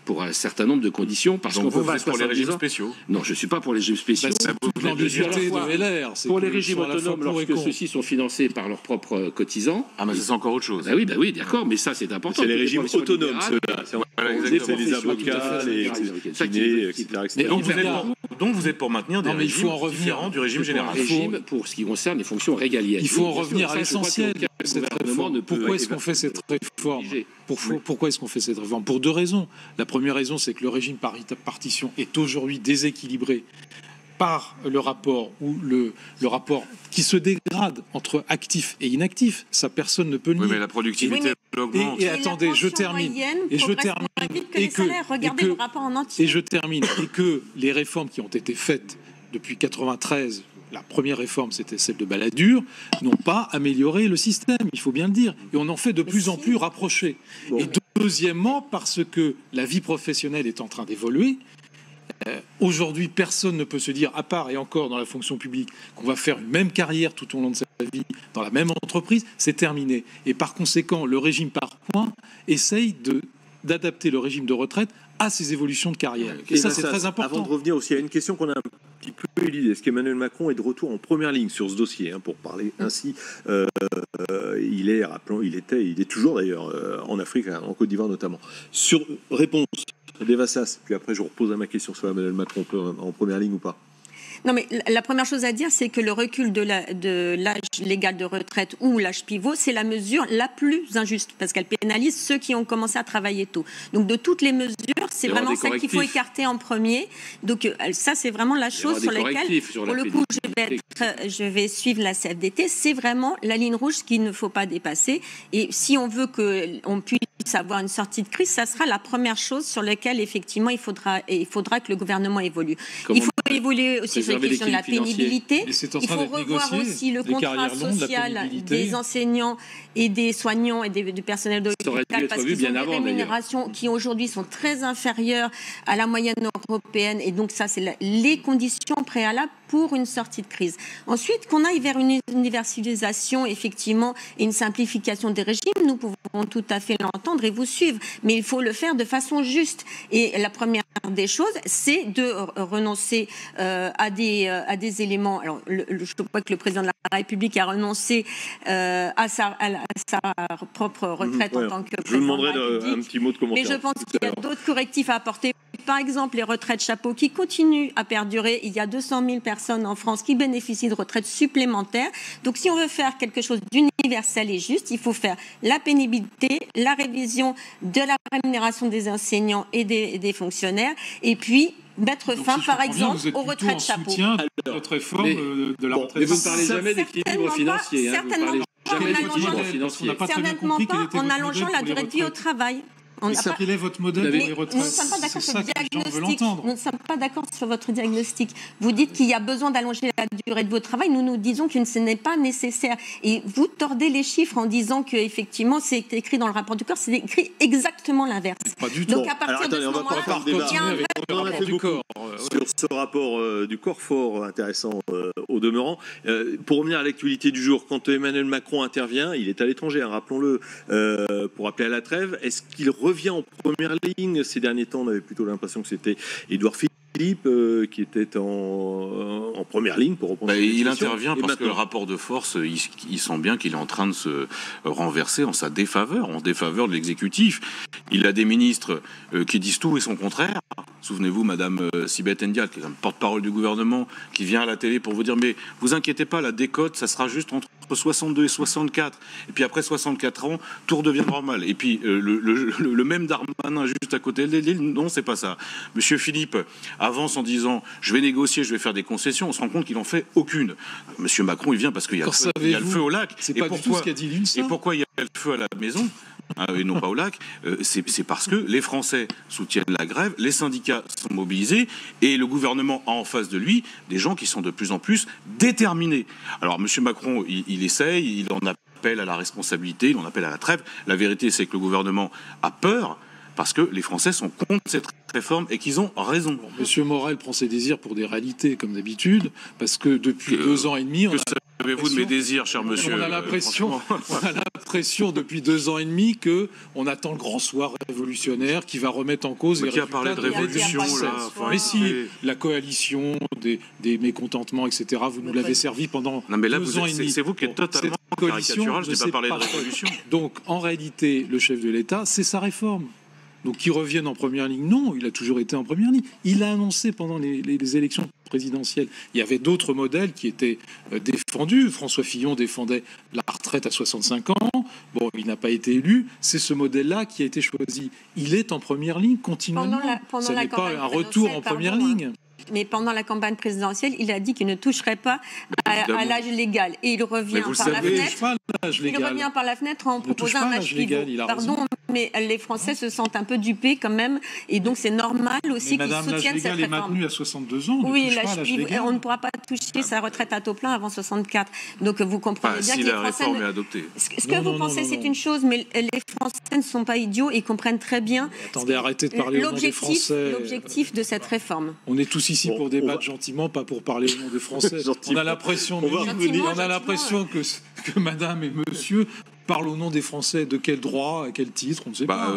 B: pour un certain nombre de conditions. Parce
F: Donc
B: qu'on
F: vous
B: va à
F: êtes pour les
B: 70
F: régimes
B: ans.
F: spéciaux?
B: Non, je ne suis pas pour les régimes spéciaux.
E: C'est toute
B: Je suis à la
E: l'ambiguïté
B: fois
E: de LR. c'est
B: pour les
E: qu'ils
B: régimes
E: sont à la fois
B: autonomes,
E: pour et
B: lorsque
E: contre.
B: ceux-ci sont financés par leurs propres cotisants.
F: Ah, mais c'est encore autre chose.
B: Bah oui, d'accord, mais ça c'est important.
A: C'est les
B: Toutes
A: régimes
B: professions
A: autonomes,
B: libérales,
A: ceux-là. C'est
F: Voilà,
A: c'est
F: exactement.
A: les avocats, les
B: Ça qui-
A: kinés, etc.
F: Mais
A: etc.
F: donc vous êtes pour maintenir des
E: Non, mais il faut
F: régimes
E: en revenir.
F: différents du régime
B: pour un
F: général.
B: régime pour ce qui concerne les fonctions régaliennes.
E: Il faut en
B: Oui, bien
E: revenir
B: sûr,
E: à
B: ça, je crois
E: l'essentiel
B: qu'aucun
E: de cette
B: gouvernement ne
E: réforme.
B: peut
E: Pourquoi est-ce qu'on fait cette réforme? Pourquoi est-ce qu'on fait cette réforme? Pour deux raisons. La première raison, c'est que le régime par partition est aujourd'hui déséquilibré par le rapport rapport qui se dégrade entre actifs et inactifs. Ça, personne ne peut le
F: Oui,
E: nier.
F: mais la productivité augmente.
E: Et attendez, je termine. Et je termine.
C: Regardez le rapport en entier.
E: Et je termine. Et que les réformes qui ont été faites depuis 93, la première réforme, c'était celle de Balladur, n'ont pas amélioré le système, il faut bien le dire. Et on en fait de plus en plus rapproché.
A: Bon.
E: Et deuxièmement, parce que la vie professionnelle est en train d'évoluer. Aujourd'hui, personne ne peut se dire, à part et encore dans la fonction publique, qu'on va faire une même carrière tout au long de sa vie dans la même entreprise, c'est terminé. Et par conséquent, le régime par points essaye d'adapter le régime de retraite à ces évolutions de carrière. Et ça, c'est très important.
A: Avant de revenir aussi à une question qu'on a un petit peu éludée, est-ce qu'Emmanuel Macron est de retour en première ligne sur ce dossier, pour parler ainsi? Il est toujours d'ailleurs en Afrique, en Côte d'Ivoire notamment. Sur réponse d'Evassas, puis après je repose à ma question sur Emmanuel Macron en première ligne ou pas.
C: Non, mais la première chose à dire, c'est que le recul de l'âge légal de retraite ou l'âge pivot, c'est la mesure la plus injuste, parce qu'elle pénalise ceux qui ont commencé à travailler tôt. Donc, de toutes les mesures, c'est vraiment celle qu'il faut écarter en premier. Donc, ça, c'est vraiment la chose sur laquelle, pour le coup, je vais suivre la CFDT. C'est vraiment la ligne rouge qu'il ne faut pas dépasser. Et si on veut qu'on puisse avoir une sortie de crise, ça sera la première chose sur laquelle, effectivement, il faudra que le gouvernement évolue. Il faut évoluer aussi sur la question de la pénibilité. Il faut revoir aussi le contrat social des enseignants et des soignants et du personnel de l'hôpital, parce qu'ils ont des rémunérations qui aujourd'hui sont très inférieures à la moyenne européenne. Et donc ça, c'est les conditions préalables pour une sortie de crise. Ensuite, qu'on aille vers une universalisation, effectivement, et une simplification des régimes, nous pouvons tout à fait l'entendre et vous suivre. Mais il faut le faire de façon juste. Et la première des choses, c'est de renoncer à des éléments. Alors, je crois que le président de la République a renoncé à sa propre retraite en tant que président.
A: Je vous demanderai un petit mot de commentaire.
C: Mais je pense qu'il y a d'autres correctifs à apporter. Par exemple, les retraites chapeau qui continuent à perdurer. Il y a 200 000 personnes en France qui bénéficient de retraites supplémentaires. Donc, si on veut faire quelque chose d'universel et juste, il faut faire la pénibilité, la révision de la rémunération des enseignants et des fonctionnaires, et puis mettre fin, par exemple, aux retraites chapeau.
E: Votre réforme de la retraite.
B: Mais vous ne parlez jamais d'équilibre financier.
C: Certainement
E: pas
C: en allongeant la durée de vie au travail.
E: Quel est votre modèle pour les retraites?
C: Nous ne sommes pas d'accord sur le diagnostic. Nous ne sommes pas d'accord sur votre diagnostic. Vous dites qu'il y a besoin d'allonger la durée de votre travail. Nous disons que ce n'est pas nécessaire. Et vous tordez les chiffres en disant qu'effectivement, c'est écrit dans le rapport du corps. C'est écrit exactement l'inverse.
E: Pas du tout.
C: Donc, à partir de ce moment-là, il y a un vrai
A: on en a fait beaucoup sur ce rapport du corps fort intéressant au demeurant. Pour revenir à l'actualité du jour, quand Emmanuel Macron intervient, il est à l'étranger, rappelons-le, pour appeler à la trêve. Est-ce qu'il revient en première ligne? Ces derniers temps, on avait plutôt l'impression que c'était Édouard Philippe qui était en première ligne pour reprendre.
F: Il intervient parce que le rapport de force, il sent bien qu'il est en train de se renverser en sa défaveur, en défaveur de l'exécutif. Il a des ministres qui disent tout et son contraire. Souvenez-vous, Madame Sibeth Ndiaye, qui est porte-parole du gouvernement, qui vient à la télé pour vous dire mais vous inquiétez pas, la décote, ça sera juste entre 62 et 64. Et puis après 64 ans, tout redevient normal. Et puis le même Darmanin juste à côté de l'île, non, c'est pas ça. Monsieur Philippe avance en disant je vais négocier, je vais faire des concessions. On se rend compte qu'il en fait aucune. Monsieur Macron, il vient parce qu'il y a le feu au lac.
E: C'est pas du tout ce qu'a dit l'UNSA.
F: Et pourquoi il y a le feu à la maison et non pas au lac? C'est parce que les Français soutiennent la grève, les syndicats sont mobilisés et le gouvernement a en face de lui des gens qui sont de plus en plus déterminés. Alors monsieur Macron, il essaye, il en appelle à la responsabilité, il en appelle à la trêve. La vérité, c'est que le gouvernement a peur parce que les Français sont contre cette réforme et qu'ils ont raison.
E: Bon, Monsieur Morel prend ses désirs pour des réalités, comme d'habitude, parce que depuis 2 ans et demi...
F: Que savez-vous de mes désirs, cher monsieur?
E: On a l'impression depuis 2 ans et demi qu'on attend le grand soir révolutionnaire qui va remettre en cause les résultats.
F: Qui a parlé de révolution, là?
E: Mais si, la coalition, des mécontentements, etc., vous nous l'avez servi pendant 2 ans et demi.
F: C'est vous qui êtes totalement caricatural, je n'ai pas parlé de révolution.
E: Donc, en réalité, le chef de l'État, c'est sa réforme. Donc, qu'il revienne en première ligne, non, il a toujours été en première ligne. Il a annoncé pendant les élections présidentielles. Il y avait d'autres modèles qui étaient défendus. François Fillon défendait la retraite à 65 ans. Bon, il n'a pas été élu. C'est ce modèle-là qui a été choisi. Il est en première ligne continuellement. Ce n'est pas un retour en première ligne.
C: Mais pendant la campagne présidentielle, il a dit qu'il ne toucherait pas à l'âge légal. Et il revient par la fenêtre. Il revient par la fenêtre en proposant un âge pivot. Pardon, mais les Français se sentent un peu dupés quand même. Et donc c'est normal aussi qu'ils soutiennent cette réforme.
E: L'âge légal est maintenu à 62 ans.
C: Oui, on ne pourra pas toucher sa retraite à taux plein avant 64. Donc vous comprenez bien que les Français...
F: réforme est adoptée.
C: Ce que vous pensez, c'est une chose, mais les Français ne sont pas idiots et comprennent très bien...
E: Attendez, arrêtez de parler au nom des Français.
C: L'objectif de cette réforme.
E: On est tous ici pour débattre gentiment, pas pour parler au nom des Français. On a l'impression que madame et monsieur parlent au nom des Français. De quel droit, à quel titre, on ne sait pas.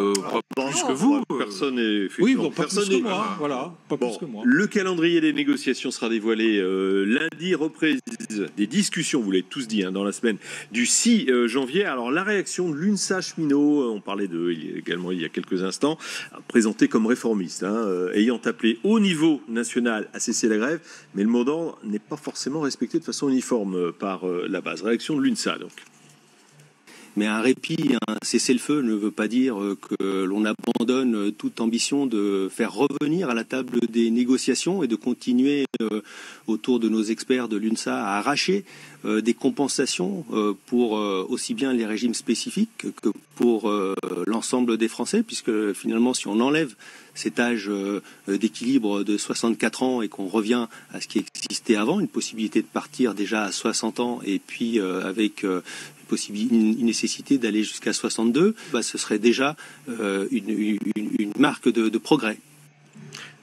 A: Plus que vous. Personne n'est...
E: Oui, bon, pas plus que moi. Voilà, pas plus que moi.
A: Le calendrier des négociations sera dévoilé lundi, reprise des discussions, vous l'avez tous dit, dans la semaine du 6 janvier. Alors, la réaction de l'UNSA cheminot, on parlait d'eux également il y a quelques instants, présenté comme réformiste, ayant appelé au niveau national à cesser la grève, mais le mot d'ordre n'est pas forcément respecté de façon uniforme par la base. Réaction de l'UNSA, donc.
H: Mais un répit, un cessez-le-feu ne veut pas dire que l'on abandonne toute ambition de faire revenir à la table des négociations et de continuer autour de nos experts de l'UNSA à arracher des compensations pour aussi bien les régimes spécifiques que pour l'ensemble des Français, puisque finalement si on enlève cet âge d'équilibre de 64 ans et qu'on revient à ce qui existait avant, une possibilité de partir déjà à 60 ans et puis avec une nécessité d'aller jusqu'à 62, ce serait déjà une marque de progrès.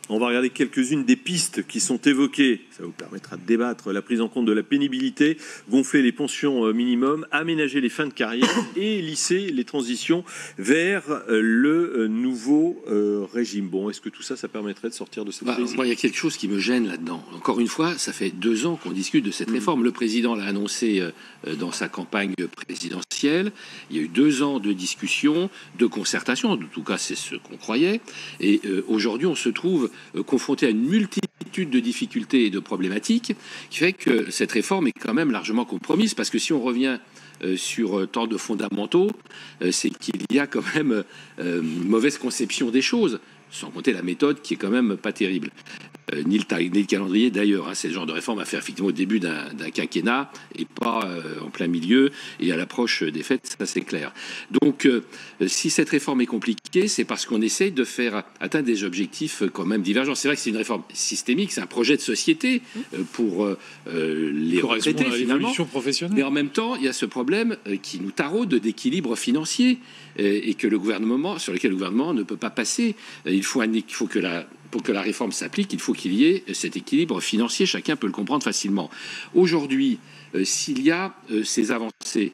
A: On va regarder quelques-unes des pistes qui sont évoquées. Ça vous permettra de débattre. La prise en compte de la pénibilité, gonfler les pensions minimum, aménager les fins de carrière et lisser les transitions vers le nouveau régime. Bon, est-ce que tout ça, ça permettrait de sortir de cette crise ?
B: Moi, il y a quelque chose qui me gêne là-dedans. Encore une fois, ça fait 2 ans qu'on discute de cette réforme. Le président l'a annoncé dans sa campagne présidentielle. Il y a eu 2 ans de discussion, de concertation. En tout cas, c'est ce qu'on croyait. Et aujourd'hui, on se trouve confronté à une multitude de difficultés et de problématiques qui fait que cette réforme est quand même largement compromise, parce que si on revient sur tant de fondamentaux, c'est qu'il y a quand même une mauvaise conception des choses, sans compter la méthode qui est quand même pas terrible. Ni le calendrier d'ailleurs, c'est le genre de réforme à faire effectivement au début d'un quinquennat et pas en plein milieu et à l'approche des fêtes, ça c'est clair. Donc si cette réforme est compliquée, c'est parce qu'on essaye de faire atteindre des objectifs quand même divergents. C'est vrai que c'est une réforme systémique, c'est un projet de société pour les retraités finalement, mais en même temps il y a ce problème qui nous taraude d'équilibre financier et que le gouvernement, sur lequel le gouvernement ne peut pas passer. Pour que la réforme s'applique, il faut qu'il y ait cet équilibre financier. Chacun peut le comprendre facilement. Aujourd'hui, s'il y a ces avancées,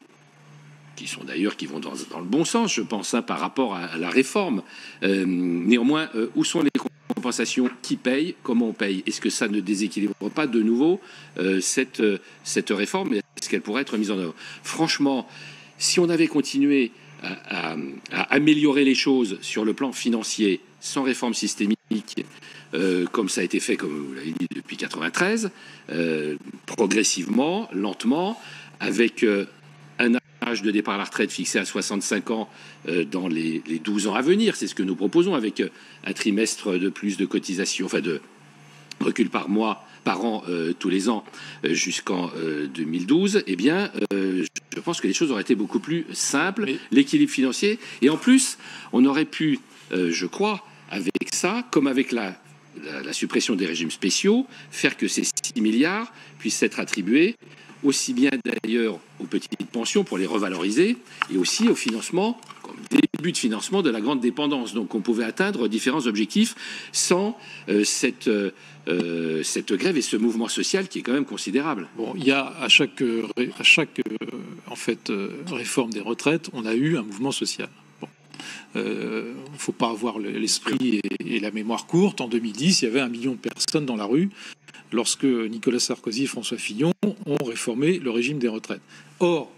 B: qui vont dans le bon sens, je pense, par rapport à la réforme, néanmoins, où sont les compensations? Qui paye? Comment on paye? Est-ce que ça ne déséquilibre pas de nouveau cette réforme? Est-ce qu'elle pourrait être mise en œuvre? Franchement, si on avait continué à améliorer les choses sur le plan financier sans réforme systémique, comme ça a été fait, comme vous l'avez dit, depuis 1993, progressivement, lentement, avec un âge de départ à la retraite fixé à 65 ans dans les 12 ans à venir. C'est ce que nous proposons, avec un trimestre de plus de cotisation, enfin de recul par an tous les ans jusqu'en 2012, eh bien, je pense que les choses auraient été beaucoup plus simples, l'équilibre financier. Et en plus, on aurait pu, je crois, avec ça, comme avec la suppression des régimes spéciaux, faire que ces 6 milliards puissent être attribués aussi bien d'ailleurs aux petites pensions pour les revaloriser, et aussi au financement, comme début début de financement de la grande dépendance. Donc on pouvait atteindre différents objectifs sans cette grève et ce mouvement social qui est quand même considérable.
E: Bon, il y a à chaque réforme des retraites, on a eu un mouvement social. Il ne faut pas avoir l'esprit et la mémoire courte. En 2010, il y avait 1 million de personnes dans la rue lorsque Nicolas Sarkozy et François Fillon ont réformé le régime des retraites. Or,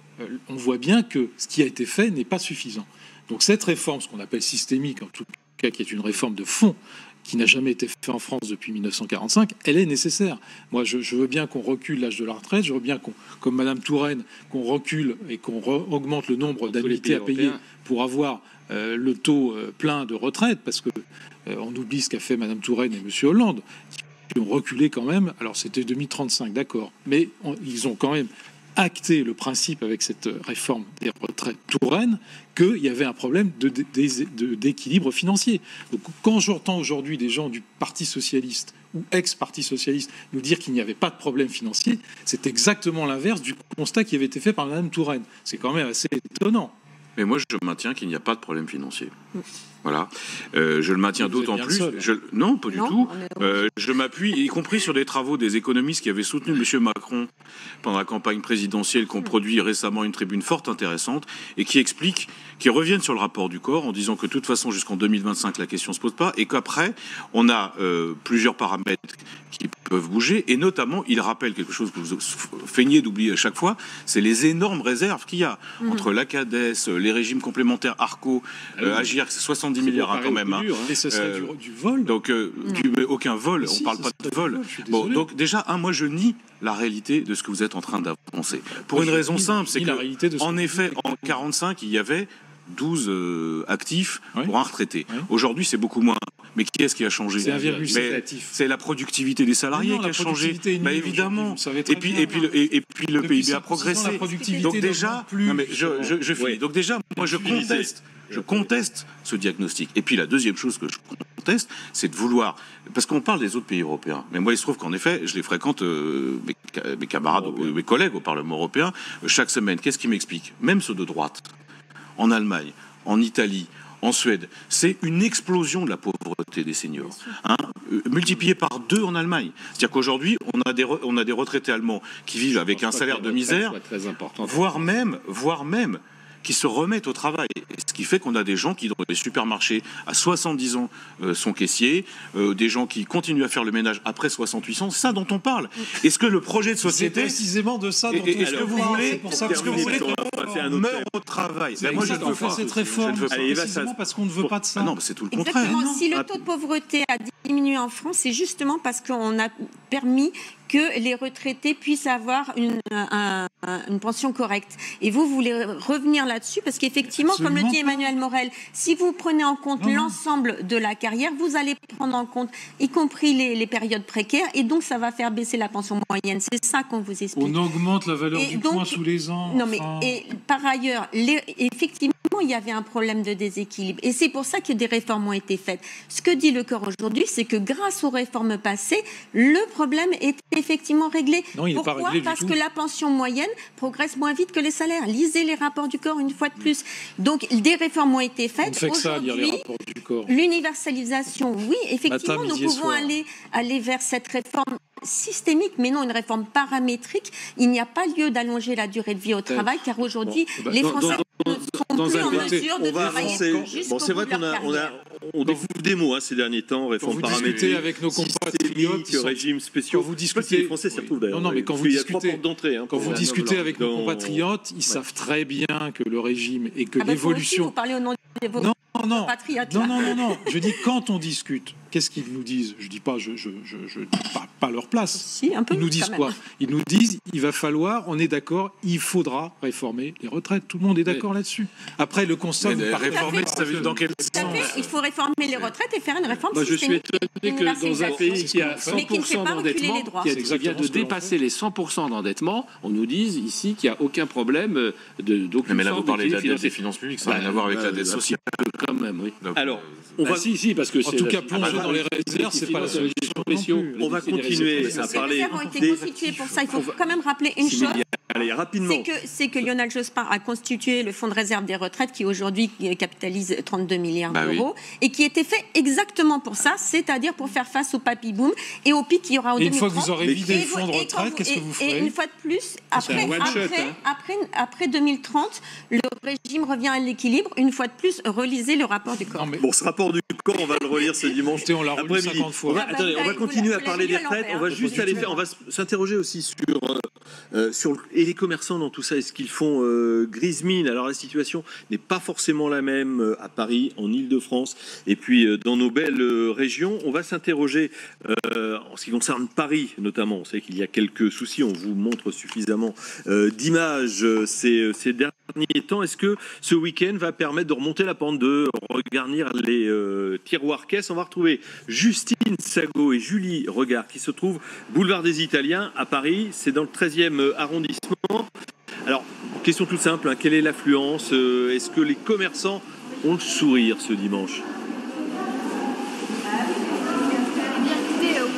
E: on voit bien que ce qui a été fait n'est pas suffisant. Donc cette réforme, ce qu'on appelle systémique, en tout cas qui est une réforme de fond, qui n'a jamais été fait en France depuis 1945, elle est nécessaire. Moi, je veux bien qu'on recule l'âge de la retraite, je veux bien comme Madame Touraine, qu'on recule et qu'on augmente le nombre d'annuités à payer pour avoir le taux plein de retraite, parce que on oublie ce qu'a fait Madame Touraine et Monsieur Hollande, qui ont reculé quand même. Alors c'était 2035, d'accord, mais ils ont quand même acté le principe avec cette réforme des retraites Touraine qu'il y avait un problème d'équilibre financier. Donc, quand j'entends aujourd'hui des gens du Parti socialiste ou ex-Parti socialiste nous dire qu'il n'y avait pas de problème financier, c'est exactement l'inverse du constat qui avait été fait par Madame Touraine. C'est quand même assez étonnant.
F: Mais moi, je maintiens qu'il n'y a pas de problème financier. Voilà. Je le maintiens d'autant plus. Non, pas du tout. Je m'appuie, y compris sur des travaux des économistes qui avaient soutenu M. Macron pendant la campagne présidentielle, qui ont produit récemment une tribune forte intéressante et qui expliquent, qui reviennent sur le rapport du corps en disant que de toute façon, jusqu'en 2025, la question ne se pose pas et qu'après, on a plusieurs paramètres qui peuvent bouger. Et notamment, il rappelle quelque chose que vous feignez d'oublier à chaque fois, c'est les énormes réserves qu'il y a entre la CADES, les régimes complémentaires ARCO, Agir, c'est 70 milliards quand même.
E: Et ce serait du vol.
F: Donc, aucun vol, on ne parle pas de vol. Bon, donc déjà, moi je nie la réalité de ce que vous êtes en train d'avancer. Pour une raison simple, c'est que, en effet, en 1945, il y avait 12 actifs pour un retraité. Aujourd'hui, c'est beaucoup moins. Mais qui est-ce qui a changé?
E: C'est 1,7 actif.
F: C'est la productivité des salariés qui a changé. Bah, évidemment. Et puis le PIB a progressé. Donc déjà, je finis. Donc déjà, moi je conteste ce diagnostic. Et puis la deuxième chose que je conteste, c'est de vouloir, parce qu'on parle des autres pays européens, mais moi il se trouve qu'en effet, je les fréquente, mes camarades, mes collègues au Parlement européen, chaque semaine. Qu'est-ce qu'ils m'expliquent? Même ceux de droite, en Allemagne, en Italie, en Suède, c'est une explosion de la pauvreté des seniors, multipliée par 2 en Allemagne. C'est-à-dire qu'aujourd'hui, on a des retraités allemands qui vivent avec un salaire de misère, voire même qui se remettent au travail. Ce qui fait qu'on a des gens qui, dans les supermarchés, à 70 ans, sont caissiers, des gens qui continuent à faire le ménage après 68 ans. C'est ça dont on parle. Est-ce que le projet de société...
E: C'est précisément de ça dont
F: est-ce que vous voulez qu'on meure au travail?
E: Moi, je ne veux pas cette réforme. Précisément parce qu'on ne veut pas de ça.
F: Non, c'est tout le contraire.
C: Exactement. Si le taux de pauvreté a diminué en France, c'est justement parce qu'on a permis que les retraités puissent avoir une pension correcte. Et vous voulez revenir là-dessus parce qu'effectivement, comme le dit Emmanuel Morel, si vous prenez en compte l'ensemble de la carrière, vous allez prendre en compte, y compris les périodes précaires, et donc ça va faire baisser la pension moyenne. C'est ça qu'on vous explique.
E: On augmente la valeur du point tous les ans.
C: Non, mais et par ailleurs, effectivement, il y avait un problème de déséquilibre. Et c'est pour ça que des réformes ont été faites. Ce que dit le corps aujourd'hui, c'est que grâce aux réformes passées, le problème est effectivement réglé.
E: Non,
C: pourquoi?
E: Pas réglé
C: Parce que la pension moyenne progresse moins vite que les salaires. Lisez les rapports du corps une fois de plus. Donc, des réformes ont été faites.
E: On ne fait que ça, lire les rapports du corps.
C: L'universalisation, oui, effectivement, nous pouvons aller vers cette réforme systémique, mais non une réforme paramétrique. Il n'y a pas lieu d'allonger la durée de vie au travail, car aujourd'hui, les Français ne sont plus en mesure de travailler jusqu'au bout de leur carrière.
A: On découvre des mots ces derniers temps, réforme paramétrique,
E: avec nos compatriotes,
A: régimes spéciaux.
E: Quand vous discutez,
A: les Français s'y retrouvent d'ailleurs.
E: Non, mais quand vous discutez avec nos
A: dans...
E: compatriotes, ils savent très bien que le régime et que l'évolution.
C: Vous parlez au nom de vos compatriotes.
E: Non. Je dis quand on discute, qu'est-ce qu'ils nous disent? Je dis pas, je pas leur place.
C: Si, un peu.
E: Ils nous disent quoi? Ils nous disent, il va falloir, on est d'accord, il faudra réformer les retraites. Tout le monde est d'accord là-dessus. Après, le constat,
F: réformer, ça veut dire dans quel sens?
C: Il faut réformer les retraites et faire une réforme
B: systémique. Je suis étonné que dans un pays qui a 100% d'endettement, qui vient de dépasser les 100% d'endettement, on nous dise ici qu'il n'y a aucun problème d'aucune
F: mais là, vous parlez de la dette des
B: finances
F: finances publiques, ça n'a rien à voir avec la dette sociale.
B: Quand même, oui.
A: Alors, on va...
B: si, parce que
E: en tout cas, plonger dans les réserves, c'est pas la solution.
A: On va continuer à parler.
C: Les réserves ont été constituées pour ça. Il faut quand même rappeler une chose.
A: Allez, rapidement.
C: C'est que Lionel Jospin a constitué le fonds de réserve des retraites qui aujourd'hui capitalise 32 milliards d'euros et qui était fait exactement pour ça, c'est-à-dire pour faire face au papy boom et au pic qu'il y aura en 2030.
E: Une fois que vous aurez vidé le fonds de retraite, qu'est-ce que vous ferez?
C: Et une fois de plus, après 2030, le régime revient à l'équilibre. Une fois de plus, relisez le rapport du corps.
A: Bon, ce rapport du corps, on va le relire ce dimanche.
E: On l'a relu 50 fois.
A: On va continuer à parler des retraites. On va juste aller faire. On va s'interroger aussi sur les commerçants dans tout ça. Est-ce qu'ils font grise mine? Alors la situation n'est pas forcément la même à Paris, en Île-de-France, et puis dans nos belles régions. On va s'interroger en ce qui concerne Paris, notamment. On sait qu'il y a quelques soucis. On vous montre suffisamment d'images ces derniers temps. Est-ce que ce week-end va permettre de remonter la pente, de regarnir les tiroirs caisses? On va retrouver Justine Sago et Julie Regard qui se trouvent boulevard des Italiens à Paris. C'est dans le 13e arrondissement. Alors, question toute simple, quelle est l'affluence? Est-ce que les commerçants ont le sourire ce dimanche?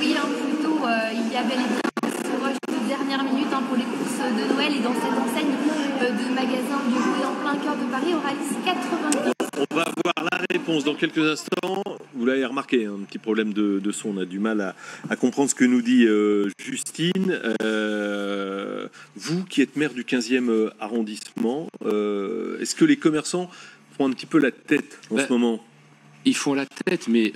I: Oui, plutôt, il y avait ce rush de dernière minute pour les courses de Noël et dans cette enseigne de magasins de jouets en plein cœur de Paris, on réalise 90.
A: On va voir la réponse dans quelques instants. Vous l'avez remarqué, un petit problème de son. On a du mal à comprendre ce que nous dit Justine. Vous qui êtes maire du 15e arrondissement, est-ce que les commerçants font un petit peu la tête en ce moment?
B: Ils font la tête, mais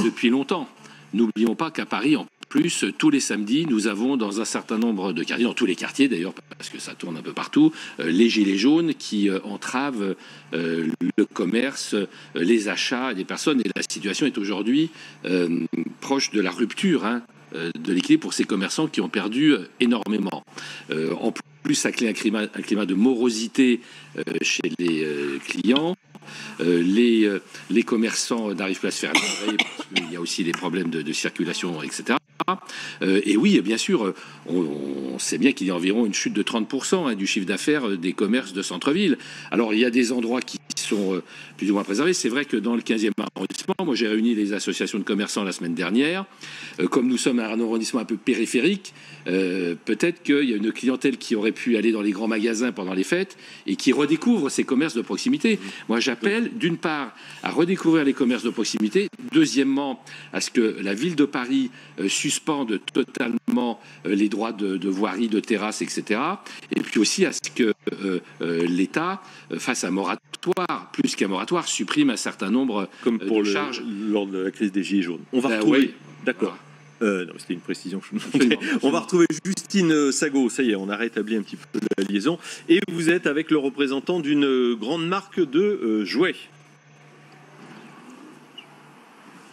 B: depuis longtemps. N'oublions pas qu'à Paris, en plus, tous les samedis, nous avons dans un certain nombre de quartiers, dans tous les quartiers d'ailleurs, parce que ça tourne un peu partout, les gilets jaunes qui entravent le commerce, les achats des personnes. Et la situation est aujourd'hui proche de la rupture de l'équilibre pour ces commerçants qui ont perdu énormément. En plus, ça crée un climat de morosité chez les clients. Les commerçants n'arrivent pas à se faire livrer parce qu'il y a aussi des problèmes de circulation, etc. Et oui, bien sûr, on sait bien qu'il y a environ une chute de 30% du chiffre d'affaires des commerces de centre-ville. Alors, il y a des endroits qui sont plus ou moins préservés. C'est vrai que dans le 15e arrondissement, moi j'ai réuni les associations de commerçants la semaine dernière. Comme nous sommes un arrondissement un peu périphérique, peut-être qu'il y a une clientèle qui aurait pu aller dans les grands magasins pendant les fêtes et qui redécouvre ces commerces de proximité. Moi j'appelle d'une part à redécouvrir les commerces de proximité, deuxièmement à ce que la ville de Paris suspende totalement les droits de voirie, de terrasse, etc. Et puis aussi à ce que l'État fasse un moratoire, plus qu'un moratoire, supprime un certain nombre
A: comme pour
B: de charges.
A: Lors de la crise des Gilets jaunes. On va retrouver... Oui. D'accord. Non, c'était une précision. On va retrouver Justine Sago. Ça y est, on a rétabli un petit peu la liaison. Et vous êtes avec le représentant d'une grande marque de jouets.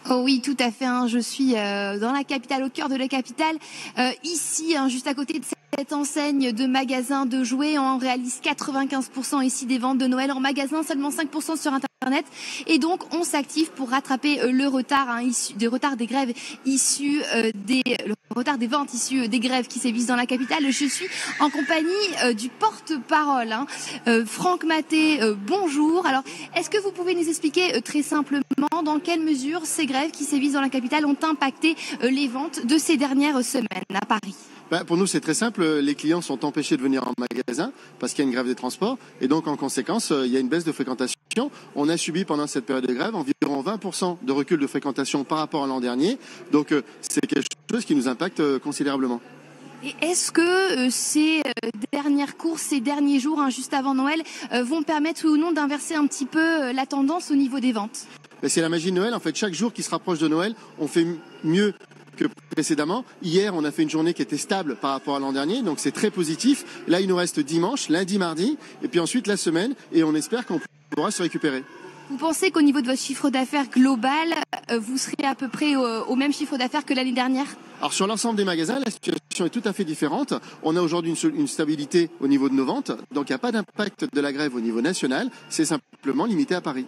I: Oh oui, tout à fait. Je suis dans la capitale, au cœur de la capitale. Ici, juste à côté de cette enseigne de magasins de jouets, on réalise 95% ici des ventes de Noël en magasin, seulement 5% sur Internet. Et donc, on s'active pour rattraper le retard, des retards des grèves issus le retard des ventes issues des grèves qui sévissent dans la capitale. Je suis en compagnie du porte-parole, Franck Maté. Bonjour. Alors, est-ce que vous pouvez nous expliquer très simplement dans quelle mesure ces grèves qui sévissent dans la capitale ont impacté les ventes de ces dernières semaines à Paris?
J: Pour nous, c'est très simple. Les clients sont empêchés de venir en magasin parce qu'il y a une grève des transports. Et donc, en conséquence, il y a une baisse de fréquentation. On a subi pendant cette période de grève environ 20% de recul de fréquentation par rapport à l'an dernier. Donc, c'est quelque chose qui nous impacte considérablement.
I: Et est-ce que ces dernières courses, ces derniers jours, juste avant Noël, vont permettre ou non d'inverser un petit peu la tendance au niveau des ventes?
J: C'est la magie de Noël. En fait, chaque jour qui se rapproche de Noël, on fait mieux que précédemment. Hier, on a fait une journée qui était stable par rapport à l'an dernier, donc c'est très positif. Là, il nous reste dimanche, lundi, mardi, et puis ensuite la semaine, et on espère qu'on pourra se récupérer.
I: Vous pensez qu'au niveau de votre chiffre d'affaires global, vous serez à peu près au même chiffre d'affaires que l'année dernière?
J: Alors sur l'ensemble des magasins, la situation est tout à fait différente. On a aujourd'hui une stabilité au niveau de nos ventes, donc il n'y a pas d'impact de la grève au niveau national, c'est simplement limité à Paris.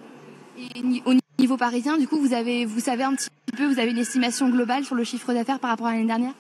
I: Et au niveau parisien, du coup, vous savez un petit peu, vous avez une estimation globale sur le chiffre d'affaires par rapport à l'année dernière?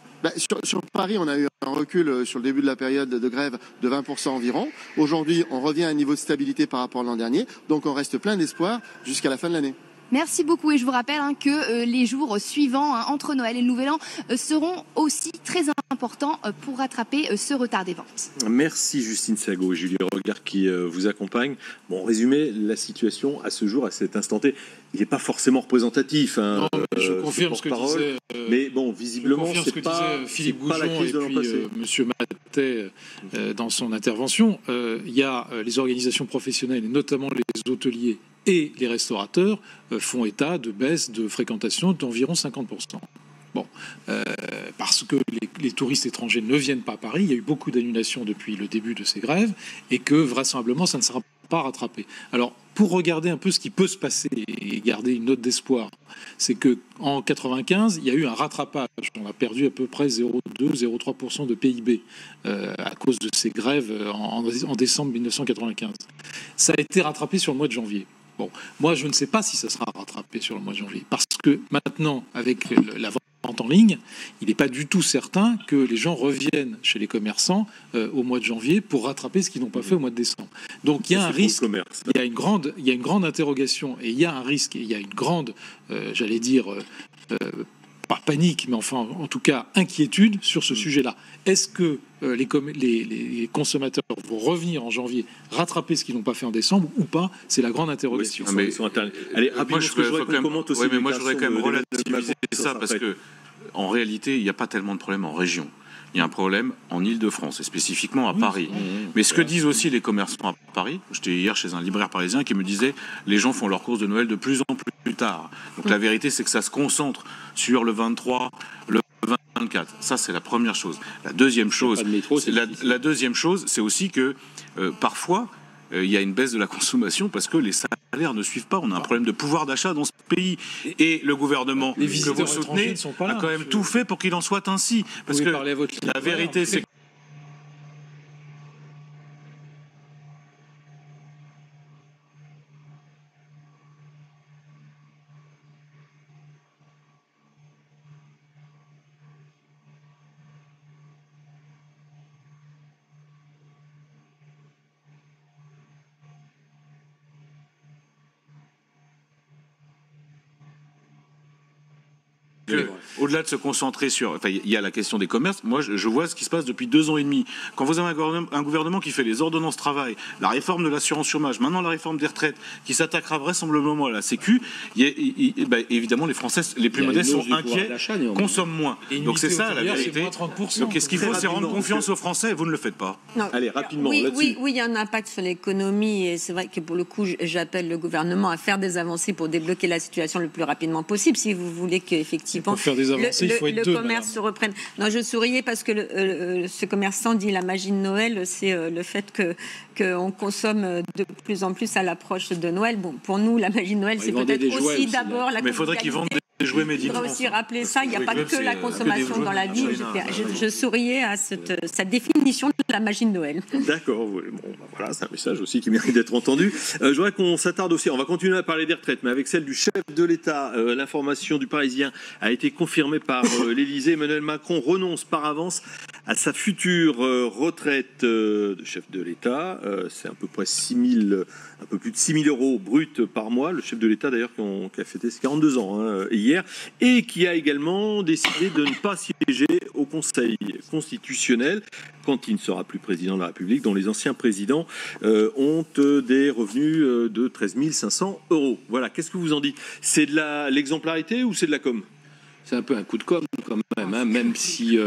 J: Sur Paris, on a eu un recul sur le début de la période de grève de 20% environ. Aujourd'hui, on revient à un niveau de stabilité par rapport à l'an dernier, donc on reste plein d'espoir jusqu'à la fin de l'année.
I: Merci beaucoup et je vous rappelle que les jours suivants, entre Noël et le Nouvel An, seront aussi très importants pour rattraper ce retard des ventes.
A: Merci Justine Sago et Julie Regard qui vous accompagnent. Bon, en résumé, la situation à ce jour, à cet instant T, il n'est pas forcément représentatif.
E: Non, je confirme ce que disait.
A: Mais bon, visiblement,
E: c'est pas
A: disait
E: Philippe
A: pas la
E: Goujon
A: crise
E: et
A: de l'an
E: puis
A: passé.
E: Monsieur Matet dans son intervention. Il y a les organisations professionnelles, et notamment les hôteliers et les restaurateurs, font état de baisse de fréquentation d'environ 50%. Bon, parce que les touristes étrangers ne viennent pas à Paris, il y a eu beaucoup d'annulations depuis le début de ces grèves, et que vraisemblablement ça ne sera pas rattrapé. Alors, pour regarder un peu ce qui peut se passer et garder une note d'espoir, c'est que en 95, il y a eu un rattrapage. On a perdu à peu près 0,2-0,3% de PIB à cause de ces grèves en décembre 1995. Ça a été rattrapé sur le mois de janvier. Bon, moi, je ne sais pas si ça sera rattrapé sur le mois de janvier, parce que maintenant, avec la vente en ligne, il n'est pas du tout certain que les gens reviennent chez les commerçants au mois de janvier pour rattraper ce qu'ils n'ont pas fait au mois de décembre. Donc il y a un risque, il y a une grande interrogation, et il y a un risque, et il y a une grande, j'allais dire, pas panique, mais enfin, en tout cas, inquiétude sur ce sujet-là. Est-ce que les consommateurs vont revenir en janvier, rattraper ce qu'ils n'ont pas fait en décembre ou pas? C'est la grande interrogation.
A: Oui, allez, rapidement, je voudrais qu'on commente aussi.
F: Mais moi, je voudrais quand même relativiser ça, parce que, en réalité, il n'y a pas tellement de problème en région. Il y a un problème en Île-de-France, et spécifiquement à Paris. Mais ce que disent aussi les commerçants à Paris, j'étais hier chez un libraire parisien qui me disait les gens font leurs courses de Noël de plus en plus tard. Donc la vérité, c'est que ça se concentre sur le 23, le 24. Ça, c'est la première chose. La deuxième chose, c'est aussi que parfois, il y a une baisse de la consommation parce que les salaires ne suivent pas. On a un problème de pouvoir d'achat dans ce pays. Et le gouvernement que vous soutenez a quand même tout fait pour qu'il en soit ainsi. Parce que la vérité, c'est que au-delà de se concentrer sur... Enfin, il y a la question des commerces. Moi, je vois ce qui se passe depuis 2 ans et demi. Quand vous avez un gouvernement qui fait les ordonnances travail, la réforme de l'assurance chômage, maintenant la réforme des retraites, qui s'attaquera vraisemblablement à la Sécu, évidemment, les Français les plus modestes sont inquiets, consomment moins. Donc c'est ça la vérité. Donc ce qu'il faut, c'est rendre confiance aux Français, et vous ne le faites pas.
C: Non.
A: Allez, rapidement,
C: oui, il y a un impact sur l'économie, et c'est vrai que pour le coup, j'appelle le gouvernement à faire des avancées pour débloquer la situation le plus rapidement possible, si vous voulez qu'effectivement
E: pour faire des avancées, il faut être
C: le commerce se reprenne. Non, je souriais parce que ce commerçant dit la magie de Noël, c'est le fait qu'on consomme de plus en plus à l'approche de Noël. Bon, pour nous, la magie de Noël, c'est peut-être aussi d'abord la.
F: Mais il faudrait qu'ils vendent des jouets Made in France.
C: Il faudrait aussi rappeler ça, il n'y a pas que la consommation dans la vie. Je souriais à cette définition de la magie de Noël.
A: D'accord, bon, voilà, c'est un message aussi qui mérite d'être entendu. Je voudrais qu'on s'attarde aussi, on va continuer à parler des retraites, mais avec celle du chef de l'État. L'information du Parisien a été confirmée par l'Élysée. Emmanuel Macron renonce par avance à sa future retraite de chef de l'État. C'est à peu près un peu plus de 6 000 euros bruts par mois. Le chef de l'État, d'ailleurs, qui a fêté ses 42 ans hier, et qui a également décidé de ne pas siéger au Conseil constitutionnel quand il ne sera plus président de la République, dont les anciens présidents ont des revenus de 13 500 euros. Voilà, qu'est-ce que vous en dites? C'est de l'exemplarité ou c'est de la com?
B: C'est un peu un coup de com' quand même, même si...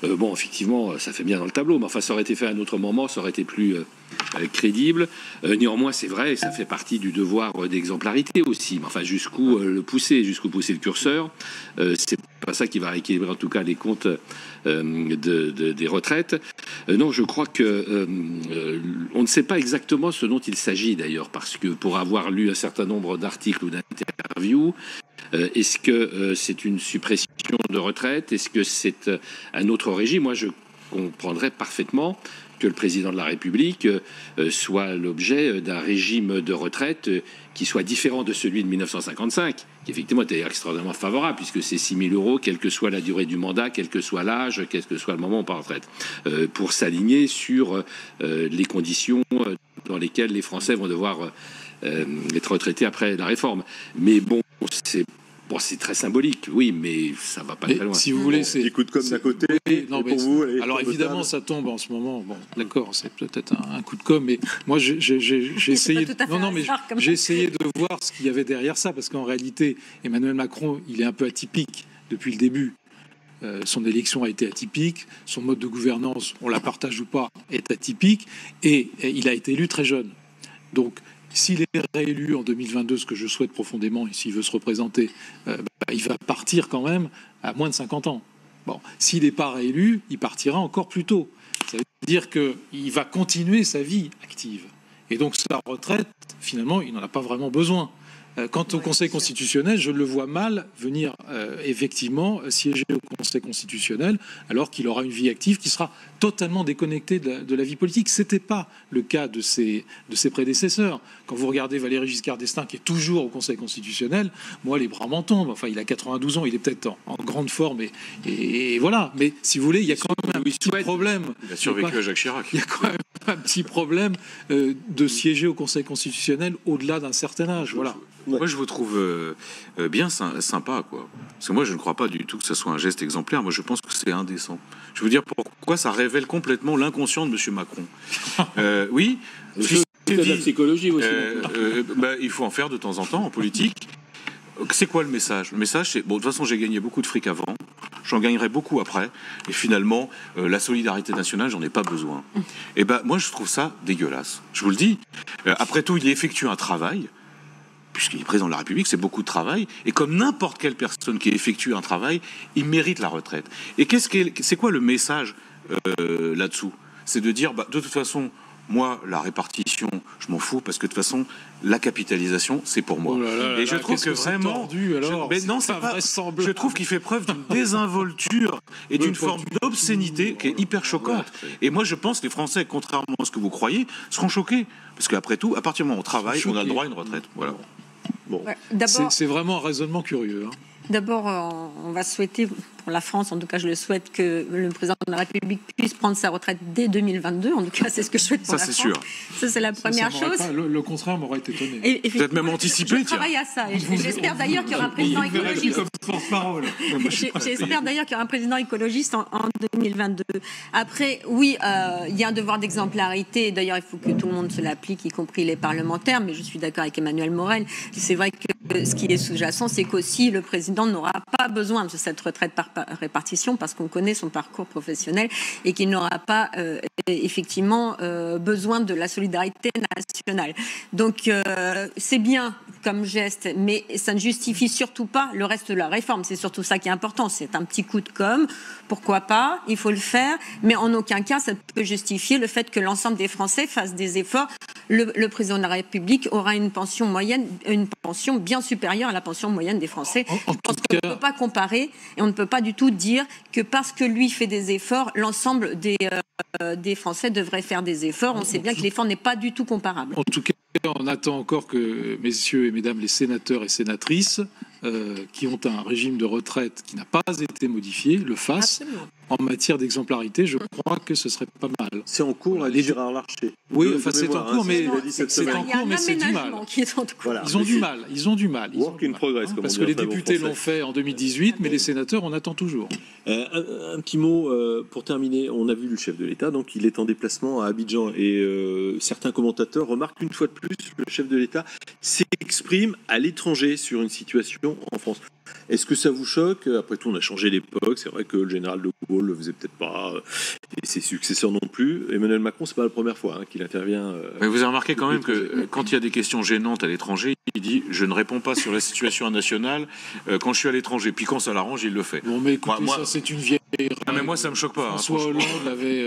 B: bon, effectivement, ça fait bien dans le tableau, mais enfin, ça aurait été fait à un autre moment, ça aurait été plus crédible. Néanmoins, c'est vrai, ça fait partie du devoir d'exemplarité aussi. Mais enfin, jusqu'où pousser le curseur, c'est pas ça qui va rééquilibrer en tout cas les comptes des retraites. Non, je crois que on ne sait pas exactement ce dont il s'agit d'ailleurs, parce que pour avoir lu un certain nombre d'articles ou d'interviews, est-ce que c'est une suppression de retraite? Est-ce que c'est un autre régime? Moi, je comprendrais parfaitement que le président de la République soit l'objet d'un régime de retraite qui soit différent de celui de 1955, qui effectivement était extraordinairement favorable, puisque c'est 6 000 euros, quelle que soit la durée du mandat, quel que soit l'âge, quel que soit le moment où on part en retraite, pour s'aligner sur les conditions dans lesquelles les Français vont devoir être retraité après la réforme. Mais bon, c'est très symbolique, oui, mais ça va pas très loin.
E: Si vous voulez,
A: c'est des coups de com' d'un côté.
E: Non, mais pour vous, alors évidemment, ça tombe en ce moment. Bon, d'accord, c'est peut-être un coup de com', mais moi, j'ai essayé. J'ai essayé de voir ce qu'il y avait derrière ça, parce qu'en réalité, Emmanuel Macron, il est un peu atypique depuis le début. Son élection a été atypique, son mode de gouvernance, on la partage ou pas, est atypique, et il a été élu très jeune. Donc, s'il est réélu en 2022, ce que je souhaite profondément, et s'il veut se représenter, il va partir quand même à moins de 50 ans. Bon, s'il n'est pas réélu, il partira encore plus tôt. Ça veut dire qu'il va continuer sa vie active. Et donc sa retraite, finalement, il n'en a pas vraiment besoin. Quant au Conseil constitutionnel, je le vois mal venir effectivement siéger au Conseil constitutionnel alors qu'il aura une vie active qui sera totalement déconnectée de la vie politique. Ce n'était pas le cas de ses prédécesseurs. Quand vous regardez Valéry Giscard d'Estaing qui est toujours au Conseil constitutionnel, moi les bras m'en tombent. Enfin, il a 92 ans, il est peut-être en grande forme et voilà. Mais si vous voulez, il y a quand même un petit problème.
F: Il a survécu à Jacques Chirac.
E: Il y a quand même un petit problème de siéger au Conseil constitutionnel au-delà d'un certain âge. Voilà.
F: Moi, je vous trouve bien sympa, quoi. Parce que moi, je ne crois pas du tout que ce soit un geste exemplaire. Moi, je pense que c'est indécent. Je veux dire pourquoi ça révèle complètement l'inconscient de M. Macron. Oui,
B: c'est de la psychologie aussi.
F: Il faut en faire de temps en temps en politique. C'est quoi le message? Le message, c'est bon. De toute façon, j'ai gagné beaucoup de fric avant. J'en gagnerai beaucoup après. Et finalement, la solidarité nationale, j'en ai pas besoin. Et moi, je trouve ça dégueulasse. Je vous le dis. Après tout, il effectue un travail. Puisqu'il est président de la République, c'est beaucoup de travail. Et comme n'importe quelle personne qui effectue un travail, il mérite la retraite. Et c'est quoi le message là-dessous? C'est de dire, de toute façon, moi, la répartition, je m'en fous, parce que de toute façon, la capitalisation, c'est pour moi. Et je trouve que vraiment... Je trouve qu'il fait preuve d'une désinvolture et d'une forme d'obscénité qui est hyper choquante. Et moi, je pense que les Français, contrairement à ce que vous croyez, seront choqués. Parce qu'après tout, à partir du moment où on travaille, on a le droit à une retraite. Voilà.
E: Bon. C'est vraiment un raisonnement curieux.
C: D'abord, on va souhaiter, pour la France, en tout cas je le souhaite, que le président de la République puisse prendre sa retraite dès 2022. En tout cas, c'est ce que je souhaite pour la France. Ça, c'est sûr. Ça, c'est la première chose.
E: Le contraire m'aurait étonné.
F: Peut-être même anticipé.
C: Je travaille à ça. J'espère d'ailleurs qu'il y aura un président écologiste. J'espère d'ailleurs qu'il y aura un président écologiste en 2022. Après, oui, il y a un devoir d'exemplarité. D'ailleurs, il faut que tout le monde se l'applique, y compris les parlementaires. Mais je suis d'accord avec Emmanuel Morel. C'est vrai que ce qui est sous-jacent, c'est qu'aussi le président n'aura pas besoin de cette retraite par répartition parce qu'on connaît son parcours professionnel et qu'il n'aura pas effectivement besoin de la solidarité nationale. Donc c'est bien comme geste, mais ça ne justifie surtout pas le reste de la réforme. C'est surtout ça qui est important. C'est un petit coup de com', pourquoi pas, il faut le faire, mais en aucun cas ça peut justifier le fait que l'ensemble des Français fassent des efforts. Le président de la République aura une pension moyenne, une pension bien supérieure à la pension moyenne des Français. Je pense qu'on ne peut pas comparer et on ne peut pas du tout dire que parce que lui fait des efforts, l'ensemble des Français devraient faire des efforts. On sait bien que l'effort n'est pas du tout comparable.
E: En tout cas, on attend encore que messieurs et mesdames les sénateurs et sénatrices qui ont un régime de retraite qui n'a pas été modifié le fassent. Absolument. En matière d'exemplarité, je crois que ce serait pas mal.
A: C'est en cours, a dit Gérard Larcher.
E: Oui, enfin c'est en cours, mais c'est en cours, mais c'est du mal. Voilà. Ils ont du mal.
A: Work in progress, comme
E: parce que les députés l'ont fait en 2018, mais les sénateurs, on attend toujours.
A: Un petit mot pour terminer. On a vu le chef de l'État, donc il est en déplacement à Abidjan, et certains commentateurs remarquent une fois de plus le chef de l'État s'exprime à l'étranger sur une situation en France. Est-ce que ça vous choque? Après tout, on a changé l'époque. C'est vrai que le général de Gaulle le faisait peut-être pas, et ses successeurs non plus. Emmanuel Macron, c'est pas la première fois qu'il intervient.
F: Mais vous avez remarqué quand même que quand il y a des questions gênantes à l'étranger, il dit « je ne réponds pas sur la situation nationale quand je suis à l'étranger ». Puis quand ça l'arrange, il le fait.
E: Bon, mais écoutez, moi, ça c'est une vieille...
F: mais moi, ça me choque pas.
E: François Hollande l'avait...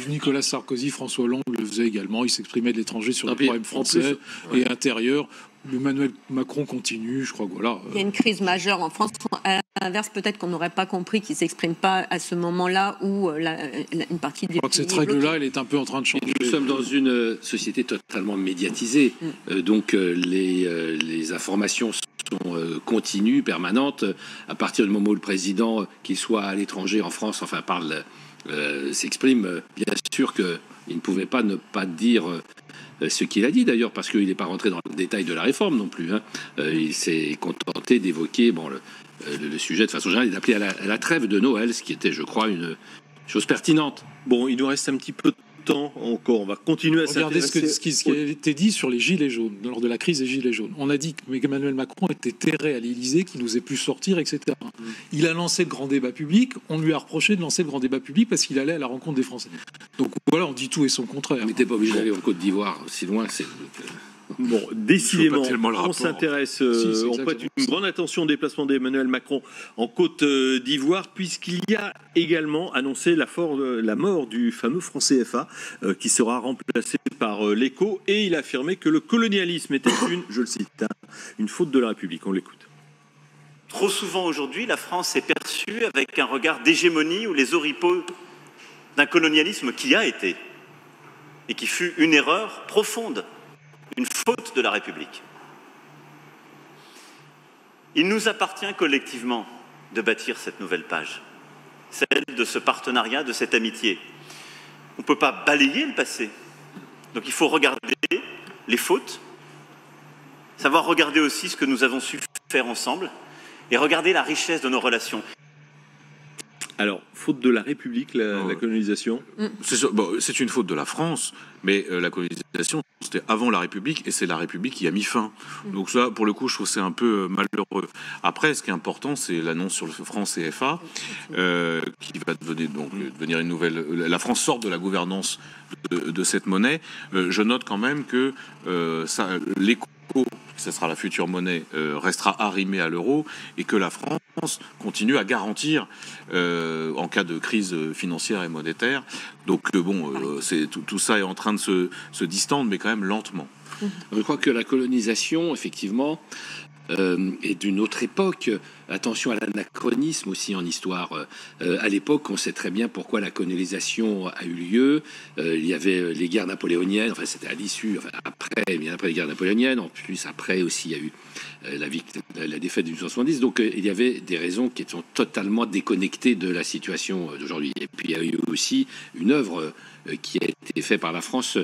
E: Nicolas Sarkozy, François Hollande le faisait également. Il s'exprimait de l'étranger sur les problèmes français et intérieurs. Emmanuel Macron continue, je crois que voilà.
C: Il y a une crise majeure en France. À l'inverse, peut-être qu'on n'aurait pas compris qu'il ne s'exprime pas à ce moment-là où une partie du...
E: Je crois que cette règle-là, elle est un peu en train de changer.
B: Nous sommes dans une société totalement médiatisée. Donc les informations sont continues, permanentes. À partir du moment où le président, qu'il soit à l'étranger, en France, enfin parle... s'exprime, bien sûr que il ne pouvait pas ne pas dire ce qu'il a dit d'ailleurs, parce qu'il n'est pas rentré dans le détail de la réforme non plus. Il s'est contenté d'évoquer le sujet de façon générale, d'appeler à la trêve de Noël, ce qui était, je crois, une chose pertinente.
A: Bon, il nous reste un petit peu de temps encore. On va continuer à
E: Regardez
A: s'intéresser.
E: ce qui a été dit sur les gilets jaunes, lors de la crise des gilets jaunes. On a dit qu'Emmanuel Macron était terré à l'Élysée, qu'il n'osait plus sortir, etc. Il a lancé le grand débat public. On lui a reproché de lancer le grand débat public parce qu'il allait à la rencontre des Français. Donc voilà, on dit tout et son contraire.
B: Mais t'es pas obligé d'aller en Côte d'Ivoire aussi loin.
A: Bon, décidément,
F: on
A: on s'intéresse,
E: Si,
A: on prête une grande attention au déplacement d'Emmanuel Macron en Côte d'Ivoire, puisqu'il y a également annoncé la mort du fameux franc CFA qui sera remplacé par l'écho, et il a affirmé que le colonialisme était je le cite, une faute de la République. On l'écoute.
D: Trop souvent aujourd'hui, la France est perçue avec un regard d'hégémonie ou les oripeaux d'un colonialisme qui a été et qui fut une erreur profonde, une faute de la République. Il nous appartient collectivement de bâtir cette nouvelle page, celle de ce partenariat, de cette amitié. On ne peut pas balayer le passé. Donc il faut regarder les fautes, savoir regarder aussi ce que nous avons su faire ensemble et regarder la richesse de nos relations.
A: Alors, faute de la République, la colonisation.
F: C'est une faute de la France, mais la colonisation, c'était avant la République, et c'est la République qui a mis fin. Donc ça, pour le coup, je trouve que c'est un peu malheureux. Après, ce qui est important, c'est l'annonce sur le franc CFA, qui va devenir une nouvelle... La France sort de la gouvernance de cette monnaie. Je note quand même que l'écho, ça sera la future monnaie, restera arrimé à l'euro, et que la France continue à garantir en cas de crise financière et monétaire. Donc tout ça est en train de se distendre, mais quand même lentement.
B: Je crois que la colonisation, effectivement, est d'une autre époque. Attention à l'anachronisme aussi en histoire. À l'époque, on sait très bien pourquoi la colonisation a eu lieu. Il y avait les guerres napoléoniennes, enfin c'était à l'issue, bien après les guerres napoléoniennes, en plus après aussi il y a eu la défaite de 1870. Donc il y avait des raisons qui sont totalement déconnectées de la situation d'aujourd'hui. Et puis il y a eu aussi une œuvre qui a été faite par la France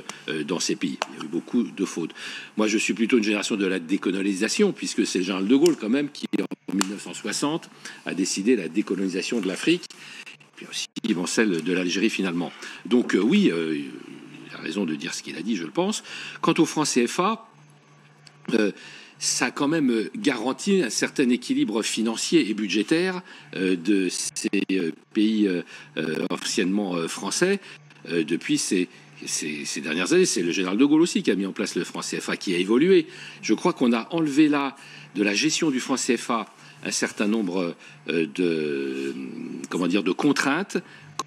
B: dans ces pays. Il y a eu beaucoup de fautes. Moi, je suis plutôt une génération de la décolonisation, puisque c'est le général de Gaulle quand même qui, en 1960, a décidé la décolonisation de l'Afrique, et puis aussi celle de l'Algérie finalement. Donc oui, il a raison de dire ce qu'il a dit, je le pense. Quant au franc CFA, ça a quand même garanti un certain équilibre financier et budgétaire de ces pays anciennement français depuis ces dernières années. C'est le général de Gaulle aussi qui a mis en place le franc CFA, qui a évolué. Je crois qu'on a enlevé là de la gestion du franc CFA un certain nombre de contraintes,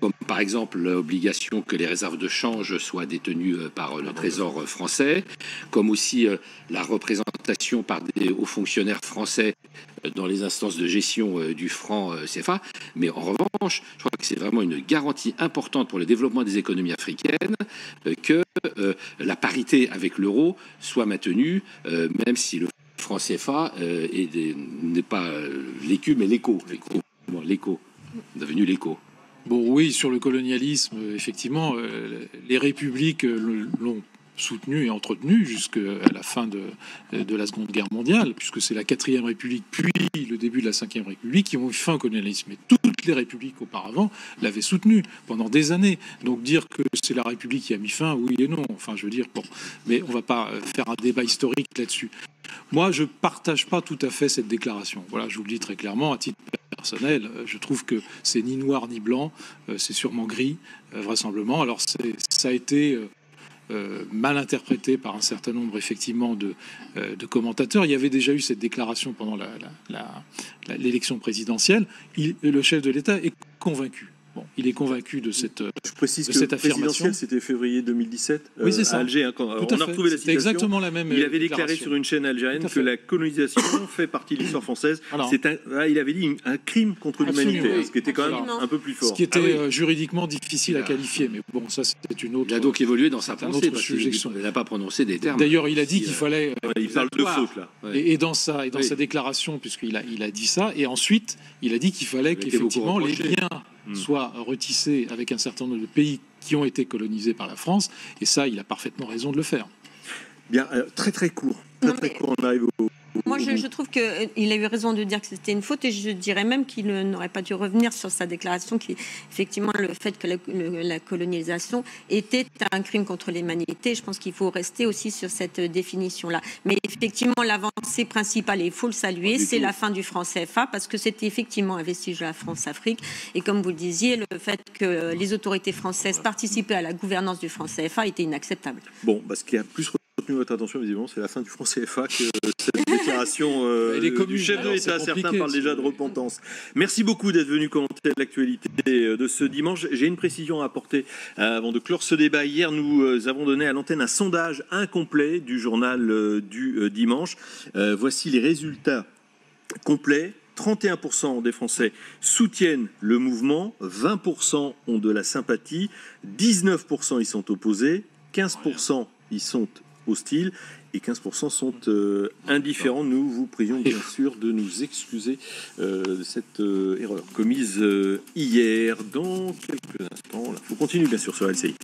B: comme par exemple l'obligation que les réserves de change soient détenues par le Trésor français, comme aussi la représentation par des hauts fonctionnaires français dans les instances de gestion du franc CFA. Mais en revanche, je crois que c'est vraiment une garantie importante pour le développement des économies africaines que la parité avec l'euro soit maintenue, même si le franc CFA n'est pas l'écu, mais l'écho. L'écho, devenu l'écho.
E: Bon, oui, sur le colonialisme, effectivement, les républiques l'ont soutenu et entretenu jusqu'à la fin de la Seconde Guerre mondiale, puisque c'est la 4e République, puis le début de la 5e République qui ont eu fin au colonialisme. Et toutes les républiques auparavant l'avaient soutenu pendant des années. Donc dire que c'est la République qui a mis fin, oui et non. Enfin, je veux dire, bon, mais on ne va pas faire un débat historique là-dessus. Moi, je ne partage pas tout à fait cette déclaration. Voilà, je vous le dis très clairement, à titre personnel, je trouve que c'est ni noir ni blanc, c'est sûrement gris, vraisemblablement. Alors, ça a été mal interprété par un certain nombre, effectivement, de commentateurs. Il y avait déjà eu cette déclaration pendant l'élection présidentielle. Le chef de l'État est convaincu. Bon, il est convaincu de cette affirmation.
A: Je précise que le présidentiel, c'était février 202017
E: oui, c'est ça.
A: à Alger. On a retrouvé la citation.
E: Exactement la même.
A: Il avait déclaré sur une chaîne algérienne que la colonisation fait partie de l'histoire française. Il avait dit un crime contre l'humanité, ce qui était quand même un peu plus fort.
E: Ce qui était juridiquement difficile à qualifier, mais bon, ça c'était une autre.
B: Il a donc évolué dans sa pensée, parce qu'il n'a pas prononcé des termes.
E: D'ailleurs, il a dit qu'il fallait.
A: Il parle de faute là.
E: Et dans sa déclaration, puisqu'il a dit ça, et ensuite il a dit qu'il fallait qu'effectivement les liens soit retissé avec un certain nombre de pays qui ont été colonisés par la France. Et ça, il a parfaitement raison de le faire.
A: Bien, très court. Très court, on arrive au...
C: Moi, je trouve qu'il a eu raison de dire que c'était une faute, et je dirais même qu'il n'aurait pas dû revenir sur sa déclaration, qui effectivement le fait que la colonisation était un crime contre l'humanité. Je pense qu'il faut rester aussi sur cette définition-là. Mais effectivement, l'avancée principale, et il faut le saluer, c'est la fin du franc CFA, parce que c'était effectivement un vestige de la France-Afrique. Et comme vous le disiez, le fait que les autorités françaises participaient à la gouvernance du franc CFA était inacceptable.
A: Bon, ce qui a plus retenu votre attention, visiblement, c'est la fin du franc CFA que cette déclaration du chef de l'État. Certains parlent déjà de repentance. Merci beaucoup d'être venu commenter l'actualité de ce dimanche. J'ai une précision à apporter avant de clore ce débat. Hier, nous avons donné à l'antenne un sondage incomplet du journal du dimanche. Voici les résultats complets. 31% des Français soutiennent le mouvement, 20% ont de la sympathie, 19% y sont opposés, 15% y sont hostiles et 15% sont indifférents. Nous vous prions bien sûr de nous excuser de cette erreur commise hier. Dans quelques instants, l'info continue bien sûr sur LCI.